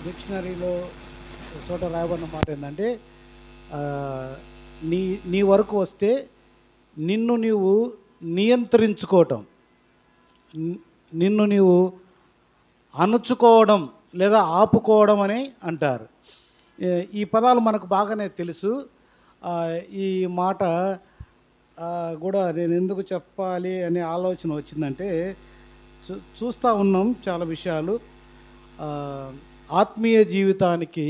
డిక్షనరీలో ఒక చోట రాయబడిన మాట ఏంటంటే ఆ, నీ నీ వరకు వస్తే నిన్ను నీవు నియంత్రించుకోవటం, నిన్ను నీవు అణుచుకోవడం లేదా ఆపుకోవడం అని అంటారు. ఈ పదాలు మనకు బాగానే తెలుసు. ఆ, ఈ మాట కూడా నేను ఎందుకు చెప్పాలి అనే ఆలోచన వచ్చిందంటే చూస్తూ ఉన్నాం చాలా విషయాలు. ఆ, ఆత్మీయ జీవితానికి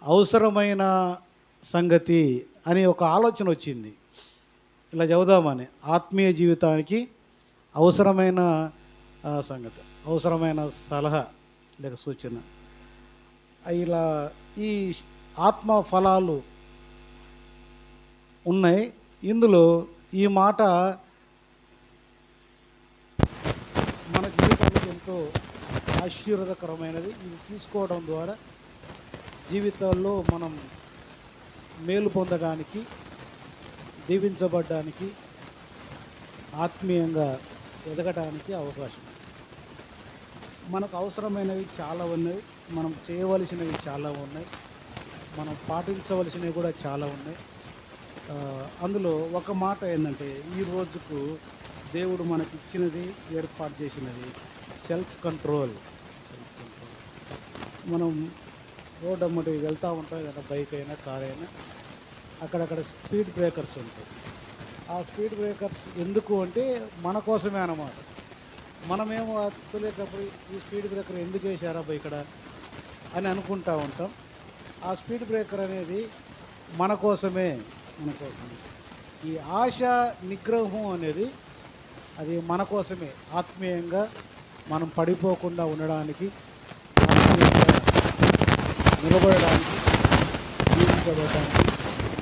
అవసరమైన సంగతి అని ఒక ఆలోచన వచ్చింది. ఇలా చెబుదామని, ఆత్మీయ జీవితానికి అవసరమైన సంగతి, అవసరమైన సలహా లేక సూచన. ఇలా ఈ ఆత్మ ఫలాలు ఉన్నాయి. ఇందులో ఈ మాట మన జీవితానికి ఎంతో ఆశీర్వాదకరమైనది. ఇది తీసుకోవడం ద్వారా జీవితాల్లో మనం మేలు పొందడానికి, దీవించబడడానికి, ఆత్మీయంగా ఎదగడానికి అవకాశం. మనకు అవసరమైనవి చాలా ఉన్నాయి, మనం చేయవలసినవి చాలా ఉన్నాయి, మనం పాటించవలసినవి కూడా చాలా ఉన్నాయి. అందులో ఒక మాట ఏంటంటే, ఈ రోజుకు దేవుడు మనకి ఇచ్చినది, ఏర్పాటు చేసినది సెల్ఫ్ కంట్రోల్. మనం రోడ్ అమ్మటి వెళ్తూ ఉంటాం కదా, బైక్ అయినా కార్ అయినా, అక్కడక్కడ స్పీడ్ బ్రేకర్స్ ఉంటాయి. ఆ స్పీడ్ బ్రేకర్స్ ఎందుకు అంటే మన కోసమే అన్నమాట. మనమేమో తెలియకపోయి ఈ స్పీడ్ బ్రేకర్ ఎందుకు వేసారా ఇక్కడ అని అనుకుంటూ ఉంటాం. ఆ స్పీడ్ బ్రేకర్ అనేది మన కోసమే. ఈ ఆశ నిగ్రహం అనేది అది మన కోసమే, ఆత్మీయంగా మనం పడిపోకుండా ఉండడానికి, నిలబడడానికి, జీవించబడడానికి,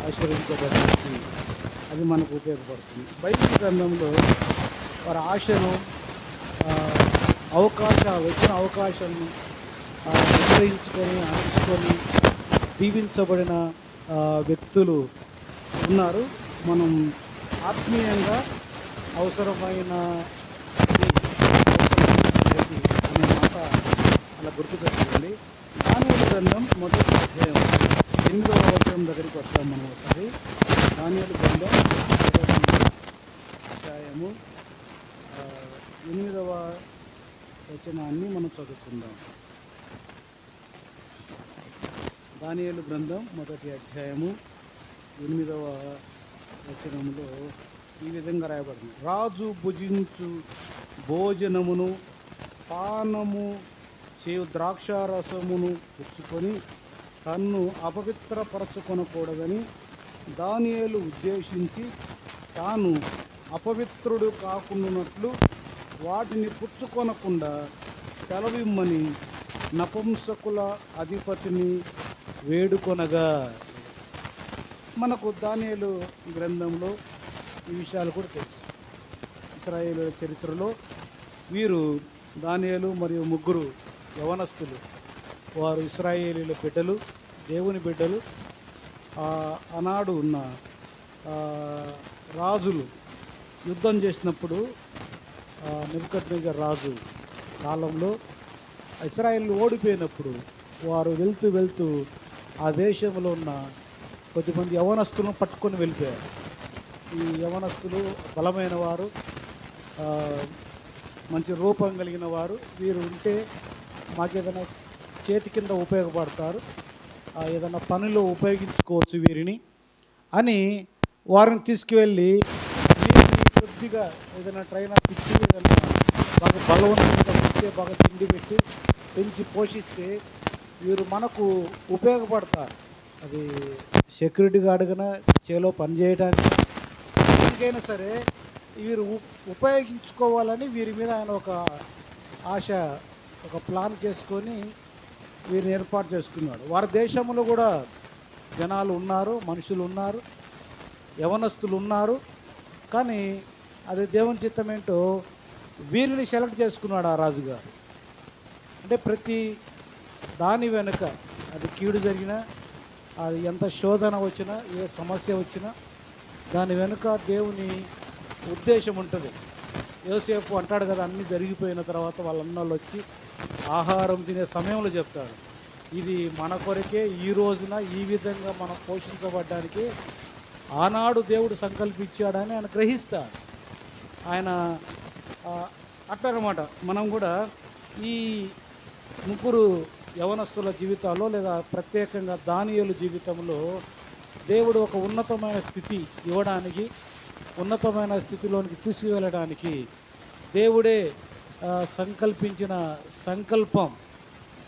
ఆశీర్వదించబడడానికి అది మనకు ఉపయోగపడుతుంది. బైబిల్ గ్రంథంలో వారి ఆశను, వచ్చిన అవకాశాలను నిర్వహించుకొని, అణుచుకొని దీవించబడిన వ్యక్తులు ఉన్నారు. మనం ఆత్మీయంగా అవసరమైన అనే మాట అలా గుర్తుపెట్టుకోండి. దానియేలు గ్రంథం మొదటి అధ్యాయం 8వ వచనం దగ్గరికి వస్తాం మనం ఒకసారి. దానియేలు గ్రంథం మొదటి అధ్యాయము 8వ వచనాన్ని మనం చదువుకుందాం. దానియేలు గ్రంథం మొదటి అధ్యాయము 8వ వచనంలో ఈ విధంగా రాయబడింది. రాజు భుజించు భోజనమును పానము చేయు ద్రాక్షారసమును పుచ్చుకొని తన్ను అపవిత్రపరచుకొనకూడదని దానియేలు ఉద్దేశించి తాను అపవిత్రుడు కాకుండానట్లు వాటిని పుచ్చుకొనకుండా సెలవిమ్మని నపుంసకుల అధిపతిని వేడుకొనగా. మనకు దానియేలు గ్రంథంలో ఈ విషయాలు కూడా తెలుసు. ఇశ్రాయేలు చరిత్రలో వీరు దానియేలు మరియు ముగ్గురు యవనస్తులు, వారు ఇశ్రాయేలీల బిడ్డలు, దేవుని బిడ్డలు. ఆనాడు ఉన్న రాజులు యుద్ధం చేసినప్పుడు నెబుకద్నెజర్ రాజు కాలంలో ఇశ్రాయేలు ఓడిపోయినప్పుడు వారు వెళ్తూ ఆ దేశంలో ఉన్న కొద్దిమంది యవనస్తులను పట్టుకొని వెళ్ళిపోయారు. ఈ యవనస్తులు బలమైన వారు, మంచి రూపం కలిగిన వారు. వీరు ఉంటే మాకు ఏదైనా చేతి కింద ఉపయోగపడతారు, ఏదైనా పనిలో ఉపయోగించుకోవచ్చు వీరిని అని వారిని తీసుకువెళ్ళి వీరిని కొద్దిగా ఏదైనా ట్రైనర్ ఇచ్చి, ఏదైనా బాగా బలవంతంగా పెడితే, బాగా తిండి పెట్టి పెంచి పోషిస్తే వీరు మనకు ఉపయోగపడతారు. అది సెక్యూరిటీ గార్డుగా చేలో పనిచేయడానికి, ఎందుకైనా సరే వీరు ఉపయోగించుకోవాలని వీరి మీద ఆయన ఒక ఆశ, ఒక ప్లాన్ చేసుకొని వీరిని ఏర్పాటు చేసుకున్నాడు. వారి దేశంలో కూడా జనాలు ఉన్నారు, మనుషులు ఉన్నారు, యవనస్తులు ఉన్నారు. కానీ అది దేవుని చిత్తం ఏంటో వీరిని సెలెక్ట్ చేసుకున్నాడు ఆ రాజుగారు. అంటే ప్రతి దాని వెనుక, అది కీడు జరిగినా, అది ఎంత శోధన వచ్చినా, ఏ సమస్య వచ్చినా దాని వెనుక దేవుని ఉద్దేశం ఉంటుంది. యోసేపు అంటాడు కదా, అన్నీ జరిగిపోయిన తర్వాత వాళ్ళ అన్నోళ్ళు వచ్చి ఆహారం తినే సమయంలో చెప్తాడు. ఇది మన కొరకే ఈ రోజున ఈ విధంగా మనం పోషించబడ్డానికి ఆనాడు దేవుడు సంకల్పించాడని ఆయన గ్రహిస్తాడు. ఆయన అట్లనమాట. మనం కూడా ఈ ముగ్గురు యవనస్తుల జీవితాల్లో లేదా ప్రత్యేకంగా దానియేలు జీవితంలో దేవుడు ఒక ఉన్నతమైన స్థితి ఇవ్వడానికి, ఉన్నతమైన స్థితిలోనికి తీసుకువెళ్ళడానికి దేవుడే సంకల్పించిన సంకల్పం,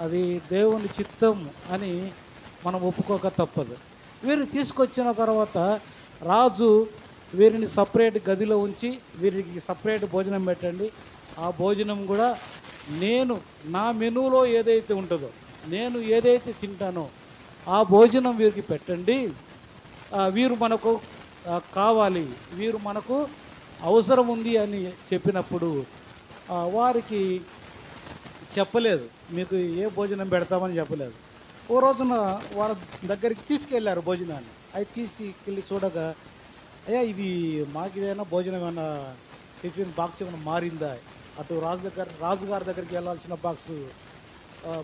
అది దేవుని చిత్తం అని మనం ఒప్పుకోక తప్పదు. వీరిని తీసుకొచ్చిన తర్వాత రాజు వీరిని సపరేట్ గదిలో ఉంచి వీరికి సపరేట్ భోజనం పెట్టండి, ఆ భోజనం కూడా నేను నా మెనూలో ఏదైతే ఉంటుందో, నేను ఏదైతే తింటానో ఆ భోజనం వీరికి పెట్టండి, వీరు మనకు కావాలి, వీరు మనకు అవసరం ఉంది అని చెప్పినప్పుడు వారికి చెప్పలేదు, మీకు ఏ భోజనం పెడతామని చెప్పలేదు. ఓ రోజున వాళ్ళ దగ్గరికి తీసుకెళ్ళారు భోజనాన్ని. అవి తీసుకెళ్ళి చూడగా, అయ్యా ఇది మాకు ఏదైనా భోజనం ఏమైనా టిఫిన్ బాక్స్ ఏమైనా మారిందా, అటు రాజుగారి దగ్గరికి వెళ్ళాల్సిన బాక్సు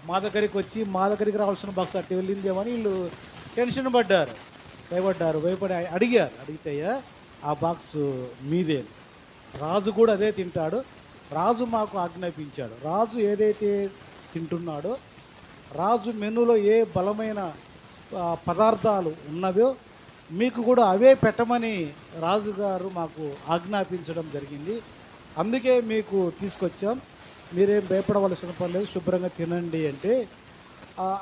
మా దగ్గరికి వచ్చి మా దగ్గరికి రావాల్సిన బాక్స్ అటు వెళ్ళిందేమని వీళ్ళు టెన్షన్ పడ్డారు, భయపడి అడిగారు. అడిగితే ఆ బాక్స్ మీదే, రాజు కూడా అదే తింటాడు, రాజు మాకు ఆజ్ఞాపించాడు, రాజు ఏదైతే తింటున్నాడో, రాజు మెనూలో ఏ బలమైన పదార్థాలు ఉన్నవో మీకు కూడా అవే పెట్టమని రాజుగారు మాకు ఆజ్ఞాపించడం జరిగింది, అందుకే మీకు తీసుకొచ్చాం, మీరేం భయపడవలసిన పని లేదు, శుభ్రంగా తినండి అంటే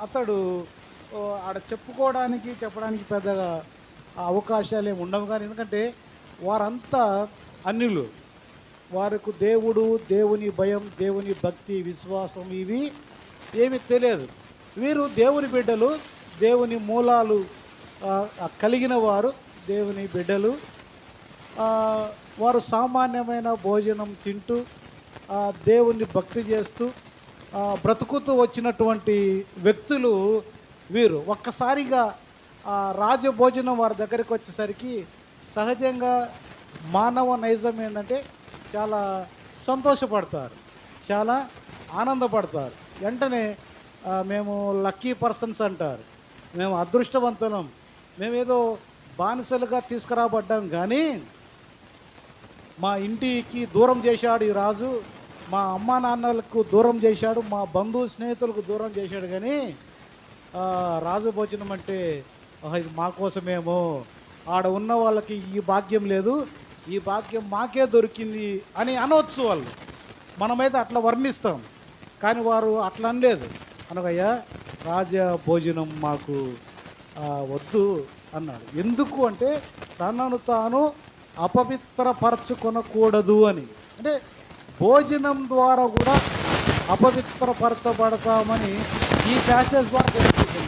అతడు ఆడ చెప్పడానికి పెద్దగా అవకాశాలు ఏమి ఉండవు. కానీ ఎందుకంటే వారంతా అన్యులు, వారికి దేవుడు, దేవుని భయం, దేవుని భక్తి, విశ్వాసం ఇవి ఏమీ తెలియదు. వీరు దేవుని బిడ్డలు, దేవుని మూలాలు కలిగిన వారు, దేవుని బిడ్డలు. వారు సామాన్యమైన భోజనం తింటూ దేవుణ్ణి భక్తి చేస్తూ బ్రతుకుతూ వచ్చినటువంటి వ్యక్తులు వీరు. ఒక్కసారిగా రాజభోజనం వారి దగ్గరికి వచ్చేసరికి సహజంగా మానవ నైజం ఏంటంటే చాలా సంతోషపడతారు, చాలా ఆనందపడతారు. వెంటనే మేము లక్కీ పర్సన్స్ అంటారు, మేము అదృష్టవంతులం, మేమేదో బానిసలుగా తీసుకురాబడ్డాం, కానీ మా ఇంటికి దూరం చేశాడు ఈ రాజు, మా అమ్మా నాన్నలకు దూరం చేశాడు, మా బంధువు స్నేహితులకు దూరం చేశాడు, కానీ రాజు భోజనం అంటే ఇది మా కోసమేమో, ఆడ ఉన్న వాళ్ళకి ఈ భాగ్యం లేదు, ఈ భాగ్యం మాకే దొరికింది అని అనవచ్చు వాళ్ళు. మనమైతే అట్లా వర్ణిస్తాం, కానీ వారు అట్లా అనలేదు. అనగయ్యా రాజ భోజనం మాకు వద్దు అన్నాడు. ఎందుకు అంటే తనను తాను అపవిత్రపరచుకొనకూడదు అని. అంటే భోజనం ద్వారా కూడా అపవిత్రపరచబడతామని ఈ ప్యాసేజ్ ద్వారా తెలుస్తుంది.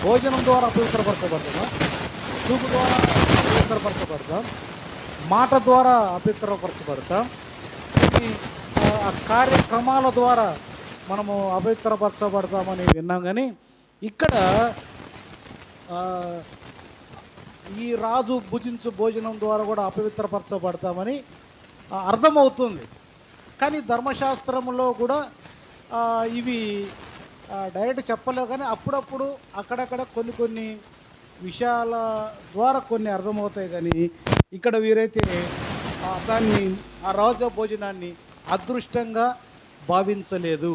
భోజనం ద్వారా అపవిత్రపరచబడతామా, చూపు ద్వారా అపవిత్రపరచబడతాం, మాట ద్వారా అపవిత్రపరచబడతాం, ఈ కార్యక్రమాల ద్వారా మనము అపవిత్రపరచబడతామని విన్నాం. కానీ ఇక్కడ ఈ రాజు భుజించు భోజనం ద్వారా కూడా అపవిత్రపరచబడతామని అర్థమవుతుంది. కానీ ధర్మశాస్త్రంలో కూడా ఇవి డైరెక్ట్ చెప్పలేవు, కానీ అప్పుడప్పుడు అక్కడక్కడ కొన్ని విషయాల ద్వారా కొన్ని అర్థమవుతాయి. కానీ ఇక్కడ వీరైతే దాన్ని ఆ రాజ భోజనాన్ని అదృష్టంగా భావించలేదు,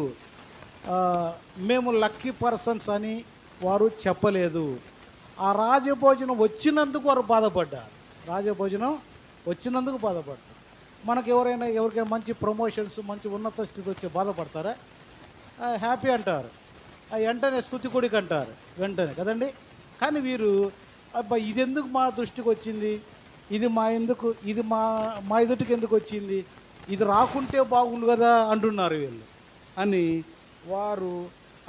మేము లక్కీ పర్సన్స్ అని వారు చెప్పలేదు. ఆ రాజభోజనం వచ్చినందుకు వారు బాధపడ్డారు, రాజభోజనం వచ్చినందుకు బాధపడ్డారు. మనకు ఎవరికైనా మంచి ప్రమోషన్స్, మంచి ఉన్నత స్థితి వచ్చి బాధపడతారా? హ్యాపీ అంటారు, వెంటనే స్తుతి కొడికి అంటారు వెంటనే కదండి. కానీ వీరు అబ్బా ఇది ఎందుకు మా దృష్టికి వచ్చింది, ఇది మా ఎదుటికి ఎందుకు వచ్చింది, ఇది రాకుంటే బాగుండు కదా అంటున్నారు వీళ్ళు అని వారు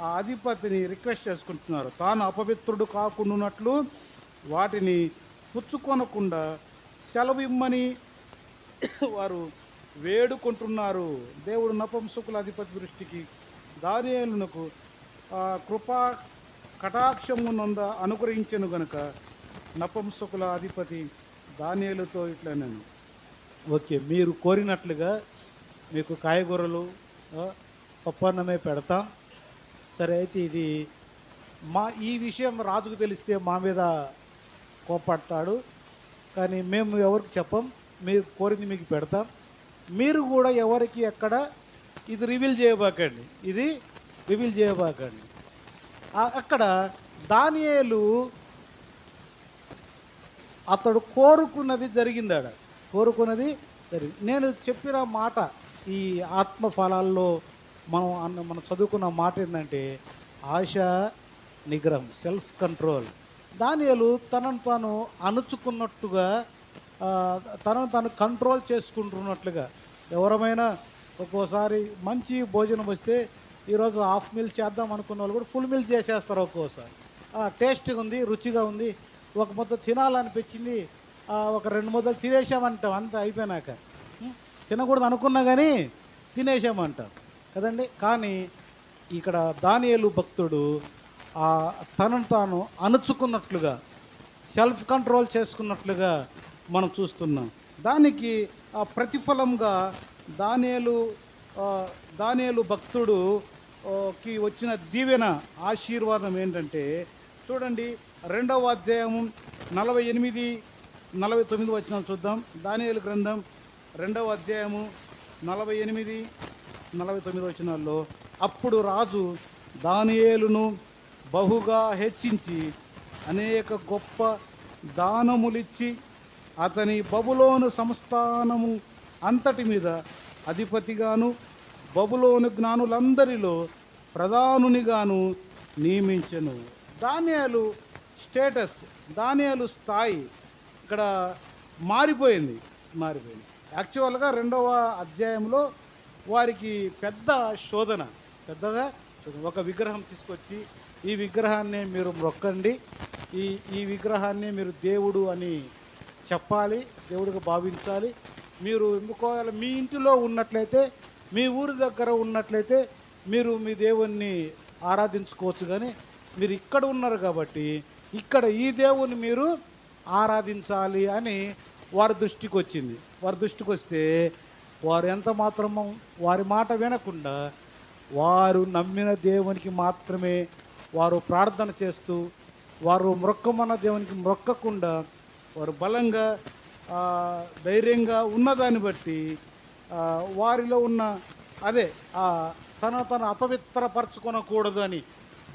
ఆ అధిపతిని రిక్వెస్ట్ చేసుకుంటున్నారు. తాను అపవిత్రుడు కాకుండానట్లు వాటిని పుచ్చుకొనకుండా సెలవు ఇమ్మని వారు వేడుకుంటున్నారు. దేవుడు నపుంసకుల అధిపతి దృష్టికి దానియేలునకు కృపా కటాక్షమునంద అనుగ్రహించను గనుక నపుంసకుల అధిపతి దానియేలుతో ఇట్లా నేను ఓకే మీరు కోరినట్లుగా మీకు కాయగూరలు పప్పన్నమే పెడతాం, సరే అయితే ఇది ఈ విషయం రాజుకు తెలిస్తే మా మీద కోపడతాడు. కానీ మేము ఎవరికి చెప్పం, మీరు కోరింది మీకు పెడతాం. మీరు కూడా ఎవరికి ఎక్కడ ఇది రివీల్ చేయబాకండి, ఇది రివీల్ చేయబాకండి. అక్కడ దానియేలు అతడు కోరుకున్నది జరిగిందాడ, కోరుకున్నది జరిగింది. నేను చెప్పిన మాట ఈ ఆత్మ ఫలాల్లో మనం చదువుకున్న మాట ఏంటంటే ఆశ నిగ్రహం, సెల్ఫ్ కంట్రోల్. దానియేలు తనను తాను అణుచుకున్నట్టుగా, తనను తాను కంట్రోల్ చేసుకుంటున్నట్లుగా. ఎవరమైనా ఒక్కోసారి మంచి భోజనం వస్తే ఈరోజు హాఫ్ మీల్ చేద్దాం అనుకున్న వాళ్ళు కూడా ఫుల్ మీల్ చేసేస్తారు. ఒక్కోసారి టేస్ట్గా ఉంది, రుచిగా ఉంది, ఒక ముద్ద తినాలనిపించింది, ఒక 2 ముద్దలు తినేసామంటాం అంతా అయిపోయినాక. తినకూడదు అనుకున్నా కానీ తినేసామంటాం కదండి. కానీ ఇక్కడ దానియేలు భక్తుడు తనను తాను అణుచుకున్నట్లుగా, సెల్ఫ్ కంట్రోల్ చేసుకున్నట్లుగా మనం చూస్తున్నాం. దానికి ప్రతిఫలంగా దానియేలు భక్తుడుకి వచ్చిన దీవెన, ఆశీర్వాదం ఏంటంటే చూడండి, 2వ అధ్యాయము 48-49 వచనాలు చూద్దాం. దానియేలు గ్రంథం 2వ అధ్యాయము 48-49 వచనాల్లో, అప్పుడు రాజు దానియేలును బహుగా హెచ్చించి అనేక గొప్ప దానములిచ్చి అతని బబులోను సంస్థానము అంతటి మీద అధిపతిగాను బబులోను జ్ఞానులందరిలో ప్రధానునిగాను నియమించెను. దానియేలు స్టేటస్, దానియేలు స్థాయి ఇక్కడ మారిపోయింది. యాక్చువల్గా 2వ అధ్యాయంలో వారికి పెద్దగా ఒక విగ్రహం తీసుకొచ్చి, ఈ విగ్రహాన్ని మీరు మొక్కండి, ఈ విగ్రహాన్ని మీరు దేవుడు అని చెప్పాలి, దేవుడిగా భావించాలి. మీరు ఒకవేళ మీ ఇంటిలో ఉన్నట్లయితే, మీ ఊరి దగ్గర ఉన్నట్లయితే మీరు మీ దేవుణ్ణి ఆరాధించుకోవచ్చు. కానీ మీరు ఇక్కడ ఉన్నారు కాబట్టి ఇక్కడ ఈ దేవుని మీరు ఆరాధించాలి అని వారి దృష్టికి వచ్చింది. వారి దృష్టికి వస్తే వారు ఎంత మాత్రమో వారి మాట వినకుండా, వారు నమ్మిన దేవునికి మాత్రమే వారు ప్రార్థన చేస్తూ, వారు మొక్కమన్న దేవునికి మొక్కకుండా వారు బలంగా ధైర్యంగా ఉన్నదాన్ని బట్టి వారిలో ఉన్న తను అపవిత్రపరచుకొనకూడదు అని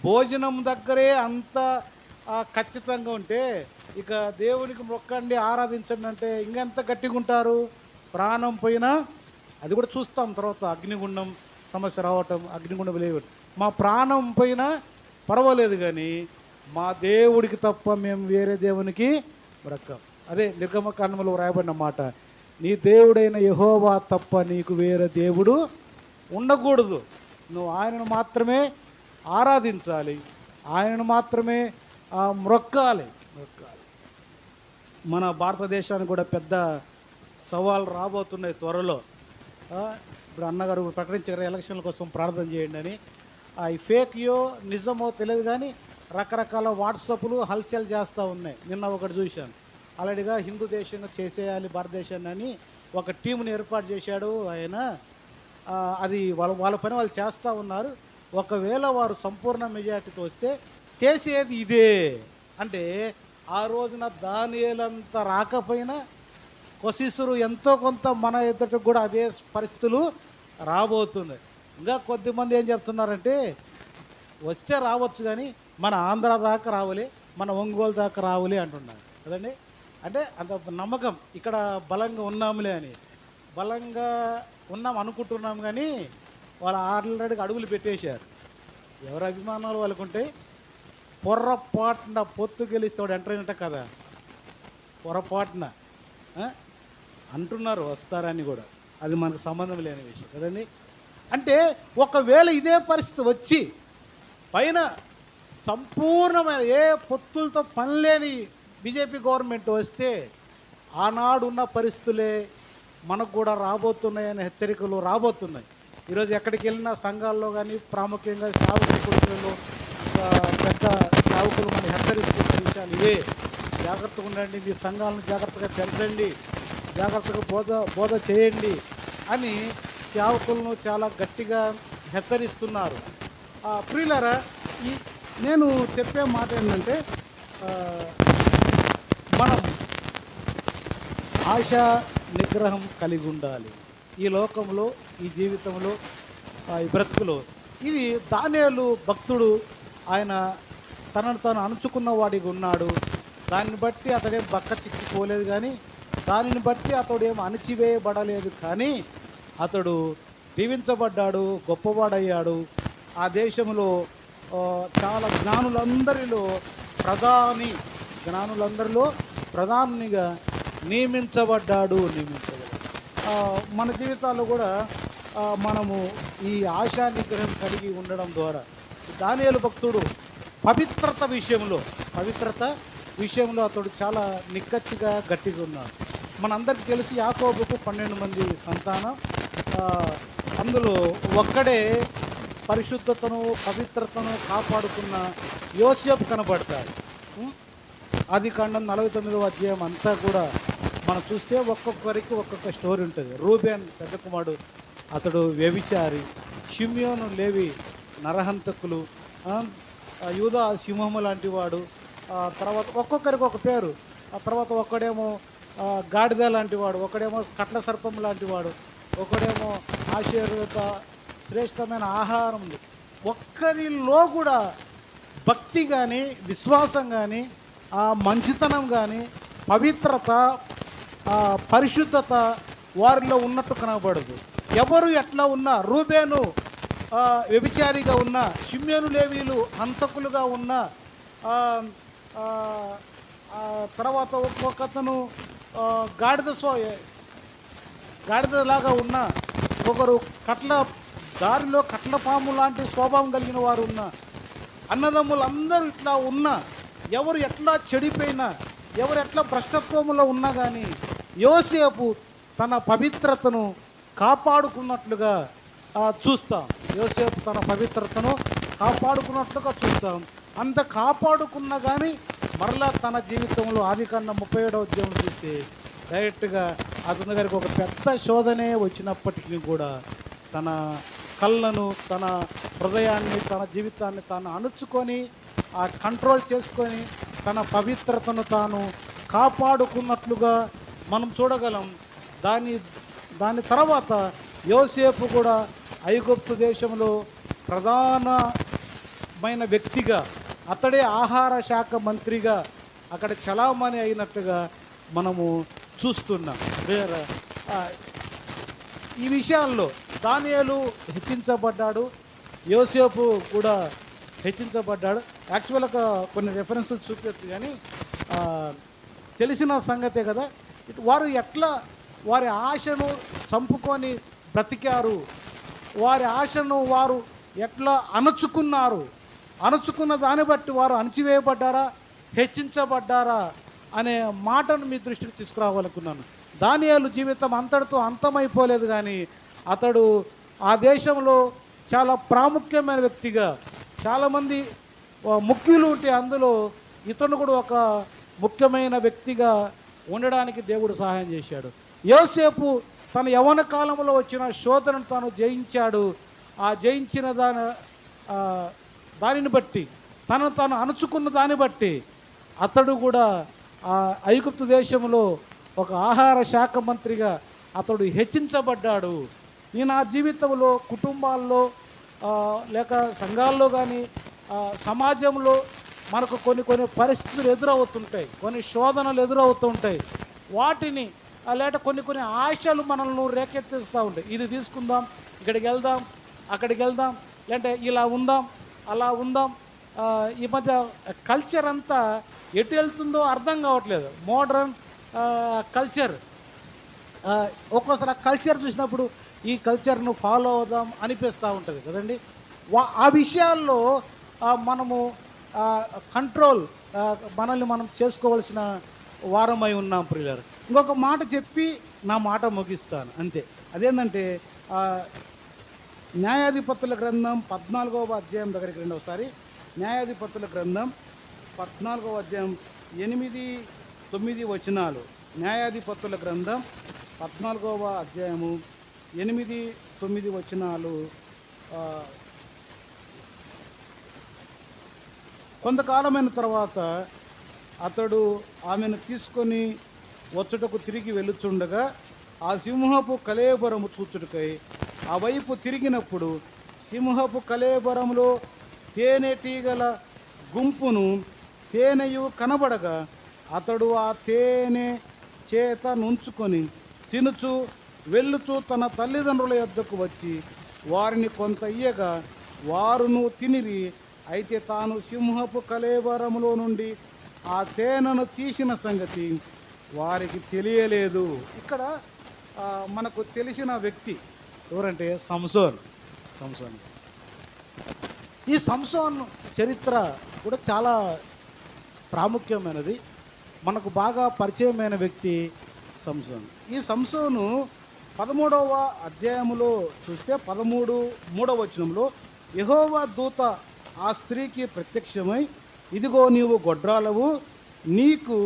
భోజనం దగ్గరే అంత ఖచ్చితంగా ఉంటే, ఇక దేవునికి మొక్కండి ఆరాధించండి అంటే ఇంకెంత గట్టిగా ఉంటారు. ప్రాణం పోయినా, అది కూడా చూస్తాం తర్వాత, అగ్నిగుండం సమస్య రావటం, అగ్నిగుండం లేవు. మా ప్రాణం పోయినా పర్వాలేదు కానీ మా దేవుడికి తప్ప మేము వేరే దేవునికి మొక్కం. అదే నిర్గమకాండములో వ్రాయబడిన మాట, నీ దేవుడైన యెహోవా తప్ప నీకు వేరే దేవుడు ఉండకూడదు. నువ్వు ఆయనను మాత్రమే ఆరాధించాలి, ఆయనను మాత్రమే మొక్కాలి. మన భారతదేశానికి కూడా పెద్ద సవాళ్ళు రాబోతున్నాయి త్వరలో. ఇప్పుడు అన్నగారు ప్రకటించారు ఎలక్షన్ల కోసం ప్రార్థన చేయండి అని. ఈ ఫేక్యో నిజమో తెలియదు కానీ రకరకాల వాట్సాప్లు హల్చల్ చేస్తూ ఉన్నాయి. నిన్న ఒకటి చూశాను, ఆల్రెడీగా హిందూ దేశంగా చేసేయాలి భారతదేశాన్ని అని ఒక టీంని ఏర్పాటు చేశాడు ఆయన. అది వాళ్ళ పని వాళ్ళు చేస్తూ ఉన్నారు. ఒకవేళ వారు సంపూర్ణ మెజార్టీతో వస్తే చేసేది ఇదే అంటే, ఆ రోజున దానియేలంత రాకపోయినా కొసీసురు ఎంతో కొంత మన ఎదుటకు కూడా అదే పరిస్థితులు రాబోతుంది. ఇంకా కొద్దిమంది ఏం చెప్తున్నారంటే, వస్తే రావచ్చు కానీ మన ఆంధ్ర దాకా రావాలి, మన ఒంగోలు దాకా రావాలి అంటున్నారు కదండి. అంటే అంత నమ్మకం ఇక్కడ బలంగా ఉన్నాములే అని, బలంగా ఉన్నాం అనుకుంటున్నాం. కానీ వాళ్ళు ఆల్రెడీగా అడుగులు పెట్టేశారు. ఎవరి అభిమానాలు వాళ్ళకుంటే పొర్రపాటున పొత్తు గెలిస్తే వాడు ఎంటర్ అయినట్ట కదా, పొరపాటున అంటున్నారు వస్తారని కూడా. అది మనకు సంబంధం లేని విషయం కదండి. అంటే ఒకవేళ ఇదే పరిస్థితి వచ్చి పైన సంపూర్ణమైన ఏ పొత్తులతో పని లేని బీజేపీ గవర్నమెంట్ వస్తే, ఆనాడు ఉన్న పరిస్థితులే మనకు కూడా రాబోతున్నాయని హెచ్చరికలు రాబోతున్నాయి. ఈరోజు ఎక్కడికి వెళ్ళినా సంఘాల్లో కానీ ప్రాముఖ్యంగా సేవకులలో పెద్ద సేవకులు మనం హెచ్చరిస్తున్న విషయాలు ఇవే. జాగ్రత్తగా ఉండండి, మీ సంఘాలను జాగ్రత్తగా పెంచండి, జాగ్రత్తగా బోధ చేయండి అని సేవకులను చాలా గట్టిగా హెచ్చరిస్తున్నారు. ప్రియులారా, ఈ నేను చెప్పే మాట ఏంటంటే ఆ, మనం ఆశ నిగ్రహం కలిగి ఉండాలి ఈ లోకంలో, ఈ జీవితంలో, ఈ బ్రతుకులో. ఇది దానియేలు భక్తుడు. ఆయన తనను తాను అణుచుకున్న వాడిగా ఉన్నాడు. దాన్ని బట్టి అతడేం బక్క చిక్కిపోలేదు, కానీ దానిని బట్టి అతడేం అణిచివేయబడలేదు, కానీ అతడు దీవించబడ్డాడు, గొప్పవాడయ్యాడు. ఆ దేశంలో చాలా జ్ఞానులందరిలో ప్రధానిగా నియమించబడ్డాడు. మన జీవితాల్లో కూడా మనము ఈ ఆశా నిగ్రహం కలిగి ఉండడం ద్వారా దానియేలు భక్తుడు పవిత్రత విషయంలో అతడు చాలా నిక్కచ్చిగా గట్టిగా ఉన్నాడు. మనందరికీ తెలిసి యాకోబుకు 12 మంది సంతానం. అందులో ఒక్కడే పరిశుద్ధతను పవిత్రతను కాపాడుకున్న యోసేపు కనబడతాడు. ఆదికాండం 49వ అధ్యాయం అంతా కూడా మనం చూస్తే ఒక్కొక్కరికి ఒక్కొక్క స్టోరీ ఉంటుంది. రూబేన్ పెద్ద కుమారుడు, అతడు వ్యభిచారి. షిమ్యోను, లేవి నరహంతకులు. యూదా సింహము లాంటి వాడు. తర్వాత ఒక్కొక్కరికి ఒక పేరు. ఆ తర్వాత ఒక్కడేమో గాడిద లాంటి వాడు, ఒకడేమో కట్ల సర్పం లాంటి వాడు, ఒకడేమో ఆశీర్వత శ్రేష్టమైన ఆహారం ఉంది. ఒక్కరిలో కూడా భక్తి కానీ, విశ్వాసం కానీ, మంచితనం కానీ, పవిత్రత, పరిశుద్ధత వారిలో ఉన్నట్టు కనబడదు. ఎవరు ఎట్లా ఉన్నా, రూబేను వ్యభిచారిగా ఉన్న, షిమ్యోను లేవీలు హంతకులుగా ఉన్న, తర్వాత ఒక్కొక్కతను గాడిదలాగా ఉన్న, ఒకరు దారిలో కట్ల పాము లాంటి స్వభావం కలిగిన వారు ఉన్న, అన్నదమ్ములందరూ ఇట్లా ఉన్నా, ఎవరు ఎట్లా చెడిపోయినా, ఎవరు ఎట్లా భ్రష్టత్వములో ఉన్నా కానీ యోసేపు తన పవిత్రతను కాపాడుకున్నట్లుగా చూస్తాం. యోసేపు తన పవిత్రతను కాపాడుకున్నట్లుగా చూస్తాం. అంత కాపాడుకున్నా కానీ మరలా తన జీవితంలో ఆదికాండం 37వ అధ్యాయం చూస్తే డైరెక్ట్గా అతని గారికి ఒక పెద్ద శోధనే వచ్చినప్పటికీ కూడా తన కళ్ళను, తన హృదయాన్ని, తన జీవితాన్ని తాను అణుచుకొని కంట్రోల్ చేసుకొని తన పవిత్రతను తాను కాపాడుకున్నట్లుగా మనం చూడగలం. దాని తర్వాత యోసేపు కూడా ఐగుప్తు దేశంలో ప్రధానమైన వ్యక్తిగా, అతడే ఆహార శాఖ మంత్రిగా అక్కడ చలామణి అయినట్టుగా మనము చూస్తున్నాం. ఈ విషయాల్లో దానియేలు హెచ్చించబడ్డాడు, యోసేపు కూడా హెచ్చించబడ్డాడు. యాక్చువల్గా కొన్ని రెఫరెన్సులు చూపించచ్చు, కానీ తెలిసిన సంగతే కదా. వారు ఎట్లా వారి ఆశను చంపుకొని బ్రతికారు, వారి ఆశను వారు ఎట్లా అణుచుకున్న దాన్ని బట్టి వారు అణచివేయబడ్డారా, హెచ్చించబడ్డారా అనే మాటను మీ దృష్టికి తీసుకురావాలనుకున్నాను. దానియేలు జీవితం అంతటితో అంతమైపోలేదు, కానీ అతడు ఆ దేశంలో చాలా ప్రాముఖ్యమైన వ్యక్తిగా, చాలామంది ముఖ్యులు ఉంటే అందులో ఇతను కూడా ఒక ముఖ్యమైన వ్యక్తిగా ఉండడానికి దేవుడు సహాయం చేశాడు. యోసేపు తన యవ్వన కాలంలో వచ్చిన శోధనను తాను జయించాడు. ఆ జయించిన దానిని బట్టి, తాను అణుచుకున్న దాన్ని బట్టి అతడు కూడా ఐగుప్తు దేశంలో ఒక ఆహార శాఖ మంత్రిగా అతడు హెచ్చించబడ్డాడు. నేను ఆ జీవితంలో, కుటుంబాల్లో లేక సంఘాల్లో కానీ సమాజంలో మనకు కొన్ని పరిస్థితులు ఎదురవుతుంటాయి, కొన్ని శోధనలు ఎదురవుతుంటాయి. వాటిని లేక కొన్ని ఆశలు మనల్ని రేకెత్తిస్తూ ఉంటాయి. ఇది తీసుకుందాం, ఇక్కడికి వెళ్దాం, అక్కడికి వెళ్దాం, లేదంటే ఇలా ఉందాం, అలా ఉందాం. ఈ మధ్య కల్చర్ అంతా ఎటు వెళ్తుందో అర్థం కావట్లేదు. మోడ్రన్ కల్చర్, ఒక్కోసారి ఆ కల్చర్ చూసినప్పుడు ఈ కల్చర్ను ఫాలో అవుదాం అనిపిస్తూ ఉంటుంది కదండి. ఆ విషయాల్లో మనము కంట్రోల్ మనల్ని మనం చేసుకోవాల్సిన వారమై ఉన్నాం ప్రియులారా. ఇంకొక మాట చెప్పి నా మాట ముగిస్తాను అంతే. అదేంటంటే న్యాయాధిపతుల గ్రంథం 14వ అధ్యాయం దగ్గరికి రండి ఒకసారి. న్యాయాధిపతుల గ్రంథం 14వ అధ్యాయం 8-9 వచనాలు. న్యాయాధిపతుల గ్రంథం 14వ అధ్యాయము 8-9 వచనాలు కొంతకాలమైన తర్వాత అతడు ఆమెను తీసుకొని వచ్చుటకు తిరిగి వెళ్ళుచుండగా ఆ సింహపు కళేబరము చూచుటకై ఆ వైపు తిరిగినప్పుడు సింహపు కళేబరములో తేనెటీగల గుంపును తేనెయు కనబడగా అతడు ఆ తేనె చేత నుంచుకొని తినుచు వెళ్ళుచు తన తల్లిదండ్రుల యొద్దకు వచ్చి వారిని కొంత ఇయ్యగా వారును తినిరి. అయితే తాను సింహపు కళేబరములో నుండి ఆ తేనెను తీసిన సంగతి వారికి తెలియలేదు. ఇక్కడ మనకు తెలిసిన వ్యక్తి ఎవరంటే సంసోన్. ఈ సంసోన్ చరిత్ర కూడా చాలా ప్రాముఖ్యమైనది. మనకు బాగా పరిచయమైన వ్యక్తి సంసోన్. ఈ సంసోను 13వ అధ్యాయములో చూస్తే 3వ వచనంలో యెహోవా దూత ఆ స్త్రీకి ప్రత్యక్షమై, ఇదిగో నీవు గొడ్రాలవు, నీకు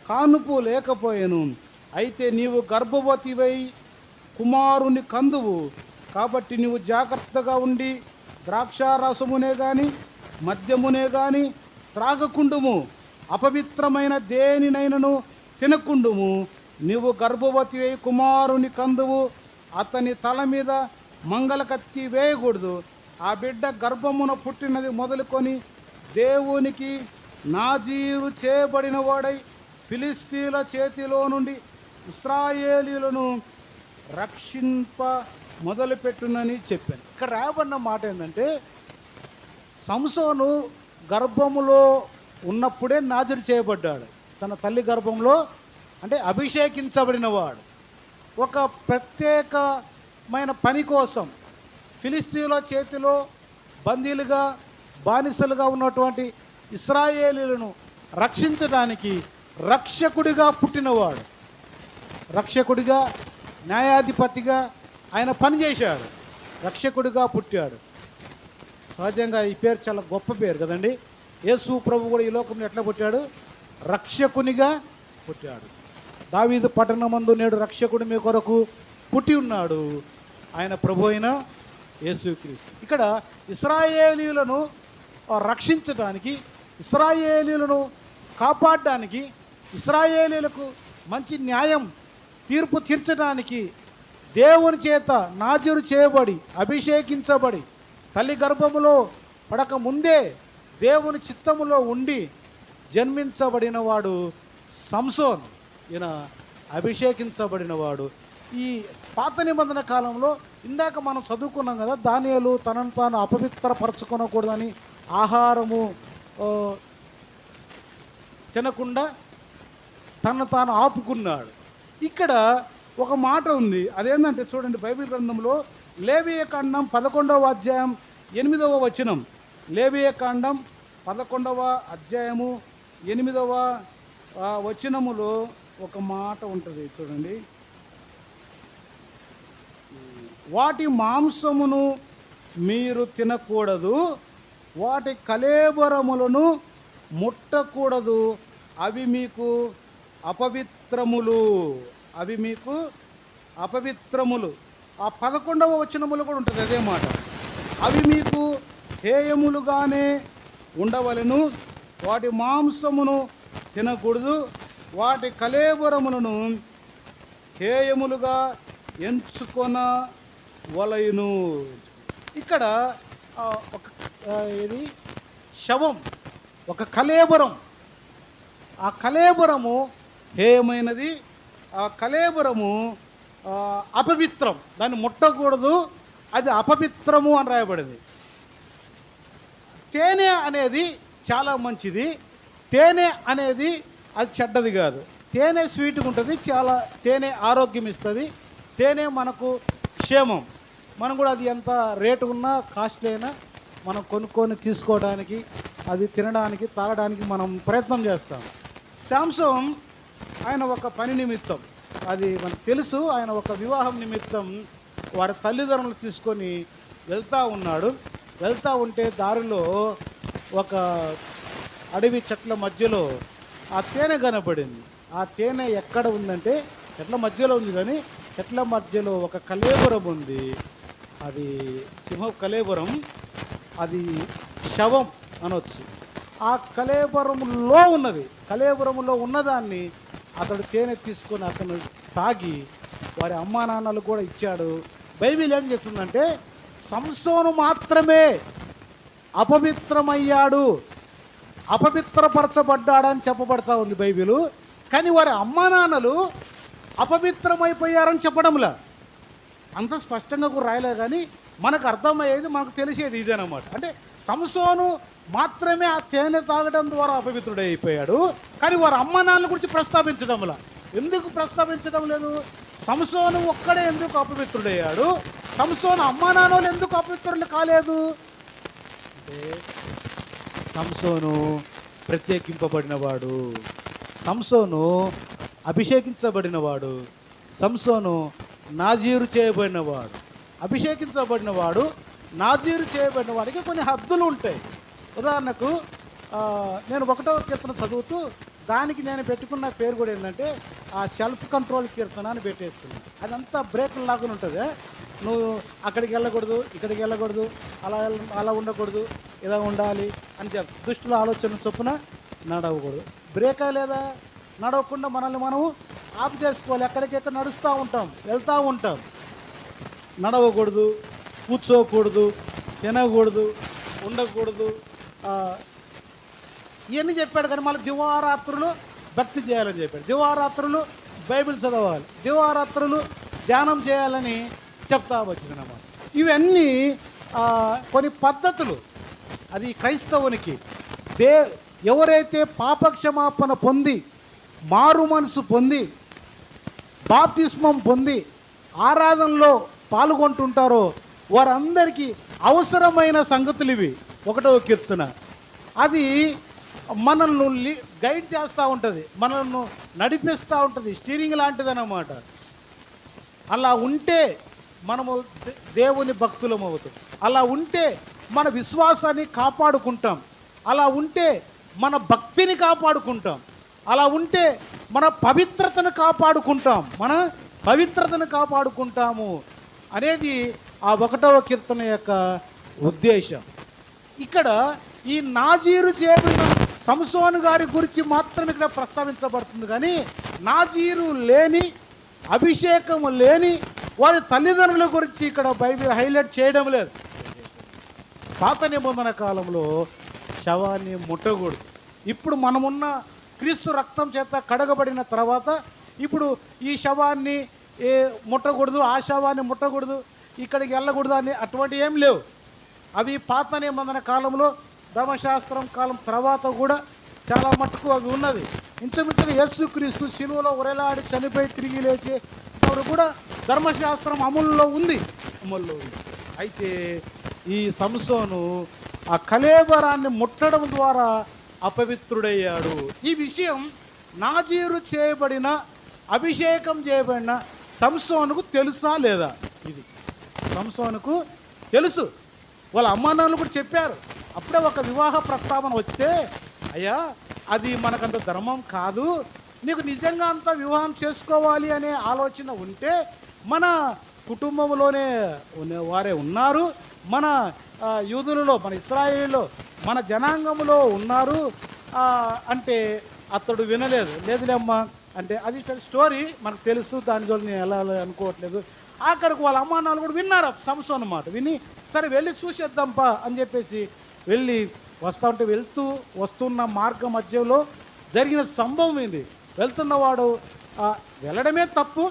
కానుపు లేకపోయెను, అయితే నీవు గర్భవతివై కుమారుని కందువు, కాబట్టి నీవు జాగ్రత్తగా ఉండి ద్రాక్షారసమునే గాని మద్యమునే గాని త్రాగకుండుము, అపవిత్రమైన దేనినైనను తినకుండుము, నీవు గర్భవతి అయి కుమారుని కందువు, అతని తల మీద మంగళకత్తి వేయకూడదు, ఆ బిడ్డ గర్భమున పుట్టినది మొదలుకొని దేవునికి నాజీరు చేయబడిన వాడై ఫిలిస్తీన్ల చేతిలో నుండి ఇశ్రాయేలీయులను రక్షింప మొదలుపెట్టునని చెప్పాను. ఇక్కడ రాయబడిన మాట ఏంటంటే, సంసోను గర్భములో ఉన్నప్పుడే నాజరు చేయబడ్డాడు. తన తల్లి గర్భంలో, అంటే అభిషేకించబడిన వాడు. ఒక ప్రత్యేకమైన పని కోసం ఫిలిస్తీన్ల చేతిలో బందీలుగా బానిసలుగా ఉన్నటువంటి ఇశ్రాయేలీయులను రక్షించడానికి రక్షకుడిగా పుట్టినవాడు. రక్షకుడిగా, న్యాయాధిపతిగా ఆయన పనిచేశాడు. రక్షకుడిగా పుట్టాడు. సహజంగా ఈ పేరు చాలా గొప్ప పేరు కదండి. యేసు ప్రభు కూడా ఈ లోకంలో ఎట్లా పుట్టాడు? రక్షకునిగా పుట్టాడు. దావీదు పట్టణమందు నేడు రక్షకుడు మీ కొరకు పుట్టి ఉన్నాడు, ఆయన ప్రభు అయిన యేసుక్రీస్తు. ఇక్కడ ఇశ్రాయేలీయులను రక్షించడానికి, ఇశ్రాయేలీయులను కాపాడడానికి, ఇశ్రాయేలీయులకు మంచి న్యాయం తీర్పు తీర్చడానికి దేవుని చేత నాజీరు చేయబడి అభిషేకించబడి తల్లి గర్భములో పడక ముందే దేవుని చిత్తములో ఉండి జన్మించబడిన వాడు సంసోన్. ఈయన అభిషేకించబడినవాడు. ఈ పాత నిబంధన కాలంలో ఇందాక మనం చదువుకున్నాం కదా, దానియేలు తనను తాను అపవిత్రపరచుకోనకూడదని ఆహారము తినకుండా తను తాను ఆపుకున్నాడు. ఇక్కడ ఒక మాట ఉంది, అదేంటంటే చూడండి, బైబిల్ గ్రంథంలో లేవియకాండం 11వ అధ్యాయం 8వ వచనం. లేవియకాండం 11వ అధ్యాయము 8వ వచనములో ఒక మాట ఉంటుంది చూడండి. వాటి మాంసమును మీరు తినకూడదు, వాటి కళేబరములను ముట్టకూడదు, అవి మీకు అపవిత్రములు. అవి మీకు అపవిత్రములు. ఆ 11వ వచనములు కూడా ఉంటుంది అదే మాట. అవి మీకు హేయములుగానే ఉండవలెను, వాటి మాంసమును తినకూడదు, వాటి కళేబరములను హేయములుగా ఎంచుకొనవలెను. ఇక్కడ ఒక ఇది శవం, ఒక కళేబరం. ఆ కళేబరము హేయమైనది, ఆ కళేబరము అపవిత్రం, దాన్ని ముట్టకూడదు, అది అపవిత్రము అని రాయబడింది. తేనె అనేది చాలా మంచిది, తేనె అనేది అది చెడ్డది కాదు. తేనె స్వీట్గా ఉంటుంది, చాలా తేనె ఆరోగ్యం ఇస్తుంది, తేనె మనకు క్షేమం. మనం కూడా అది ఎంత రేటు ఉన్నా కాస్ట్లీ అయినా మనం కొనుక్కొని తీసుకోవడానికి, అది తినడానికి, తాగడానికి మనం ప్రయత్నం చేస్తాం. శాంసన్ ఆయన ఒక పని నిమిత్తం, అది మనకు తెలుసు, ఆయన ఒక వివాహం నిమిత్తం వారి తల్లిదండ్రులు తీసుకొని వెళ్తూ ఉన్నాడు. వెళ్తూ ఉంటే దారిలో ఒక అడవి చెట్ల మధ్యలో ఆ తేనె కనపడింది. ఆ తేనె ఎక్కడ ఉందంటే చెట్ల మధ్యలో ఉంది, కానీ చెట్ల మధ్యలో ఒక కళేబరం ఉంది. అది సింహ కళేబరం, అది శవం అనొచ్చు. ఆ కళేబరములో ఉన్నది. కళేబరములో ఉన్నదాన్ని అతడు తేనె తీసుకొని అతను తాగి వారి అమ్మా నాన్నలు కూడా ఇచ్చాడు. బైబిల్ ఏం చెప్తుందంటే సంసోను మాత్రమే అపవిత్రమయ్యాడు, అపవిత్రపరచబడ్డాడని చెప్పబడతా ఉంది బైబిలు. కానీ వారి అమ్మా నాన్నలు అపవిత్రమైపోయారని చెప్పడంలా. అంత స్పష్టంగా కూడా రాయలేదు, కానీ మనకు అర్థమయ్యేది, మనకు తెలిసేది ఇదేనమాట. అంటే సంసోను మాత్రమే ఆ తేనె తాగడం ద్వారా అపవిత్రుడైపోయాడు, కానీ వారి అమ్మ నాన్నల గురించి ప్రస్తావించడంలా. ఎందుకు ప్రస్తావించడం లేదు? సంసోను ఒక్కడే ఎందుకు అపవిత్రుడయ్యాడు, సంసోను అమ్మా నాన్నలు ఎందుకు అపవిత్రులు కాలేదు అంటే సంసోను ప్రత్యేకింపబడినవాడు, సంసోను అభిషేకించబడినవాడు, సంసోను నాజీరు చేయబడినవాడు. అభిషేకించబడినవాడు, నాజీరు చేయబడిన వాడికి కొన్ని హద్దులు ఉంటాయి. ఉదాహరణకు నేను 1వ కీర్తన చదువుతూ దానికి నేను పెట్టుకున్న పేరు కూడా ఏంటంటే ఆ సెల్ఫ్ కంట్రోల్ కీర్తన అని పెట్టేసుకున్నాను. అదంతా బ్రేకులు లాగా ఉంటుంది. నువ్వు అక్కడికి వెళ్ళకూడదు, ఇక్కడికి వెళ్ళకూడదు, అలా ఉండకూడదు, ఇలా ఉండాలి అని చెప్పి దుష్టుల ఆలోచన చొప్పున నడవకూడదు. బ్రేకా లేదా? నడవకుండా మనల్ని మనము ఆపు చేసుకోవాలి. ఎక్కడికెక్కడ నడుస్తూ ఉంటాం, వెళ్తూ ఉంటాం. నడవకూడదు, కూర్చోకూడదు, తినకూడదు, ఉండకూడదు, ఇవన్నీ చెప్పాడు. కానీ మళ్ళీ దివారాత్రులు భక్తి చేయాలని చెప్పాడు, దివారాత్రులు బైబిల్ చదవాలి, దివారాత్రులు ధ్యానం చేయాలని చెప్తా వచ్చిందన్నమాట. ఇవన్నీ కొన్ని పద్ధతులు. అది క్రైస్తవునికి ఎవరైతే పాపక్షమాపణ పొంది, మారు మనసు పొంది, బాప్తిస్మం పొంది ఆరాధనలో పాల్గొంటుంటారో వారందరికీ అవసరమైన సంగతులు ఇవి. 1వ కీర్తన అది మనల్ని గైడ్ చేస్తూ ఉంటుంది, మనల్ని నడిపిస్తూ ఉంటుంది, స్టీరింగ్ లాంటిది అన్నమాట. అలా ఉంటే మనము దేవుని భక్తులం అవుతాం. అలా ఉంటే మన విశ్వాసాన్ని కాపాడుకుంటాం. అలా ఉంటే మన భక్తిని కాపాడుకుంటాం. అలా ఉంటే మన పవిత్రతను కాపాడుకుంటాము అనేది ఆ 1వ కీర్తన యొక్క ఉద్దేశం. ఇక్కడ ఈ నాజీరు చేయబడిన సంసోను గారి గురించి మాత్రం ఇక్కడ ప్రస్తావించబడుతుంది, కానీ నాజీరు లేని, అభిషేకము లేని వారి తల్లిదండ్రుల గురించి ఇక్కడ బైబిల్ హైలైట్ చేయడం లేదు. పాత నిబంధన కాలంలో శవాన్ని ముట్టకూడదు. ఇప్పుడు మనమున్న క్రీస్తు రక్తం చేత కడగబడిన తర్వాత ఇప్పుడు ఈ శవాన్ని ముట్టకూడదు, ఆ శవాన్ని ముట్టకూడదు, ఇక్కడికి వెళ్ళకూడదు అని అటువంటి ఏం లేవు. అవి పాత నిబంధన కాలంలో, ధర్మశాస్త్రం కాలం తర్వాత కూడా చాలా మట్టుకు అవి ఉన్నది. ఇంచుమించుగా యేసుక్రీస్తు శిలువలో ఉరేలాడి చనిపోయి తిరిగి లేచి అప్పుడు కూడా ధర్మశాస్త్రం అమల్లో ఉంది. అయితే ఈ సంసోను ఆ కళేబరాన్ని ముట్టడం ద్వారా అపవిత్రుడయ్యాడు. ఈ విషయం నాజీరు చేయబడిన, అభిషేకం చేయబడిన సంసోనుకు తెలుసా లేదా? ఇది సంసోనుకు తెలుసు. వాళ్ళ అమ్మానాన్నలు కూడా చెప్పారు. అప్పుడే ఒక వివాహ ప్రస్తావన వస్తే, అయ్యా అది మనకంత ధర్మం కాదు, నీకు నిజంగా అంత వివాహం చేసుకోవాలి అనే ఆలోచన ఉంటే మన కుటుంబంలోనే వారే ఉన్నారు, మన యూదులలో, మన ఇశ్రాయేలులో, మన జనాంగంలో ఉన్నారు అంటే అతడు వినలేదు. లేదులేమ్మా అంటే అది స్టోరీ మనకు తెలుసు, దాని గురించి నేను ఎలా అనుకోవట్లేదు. ఆఖరికి వాళ్ళ అమ్మా నాన్నలు కూడా విన్నారు సంసోను మాట. విని సరే వెళ్ళి చూసేద్దాంపా అని చెప్పేసి వెళ్ళి వస్తున్న మార్గ మధ్యలో జరిగిన సంభవం ఏంది? వెళ్తున్నవాడు వెళ్ళడమే తప్పు,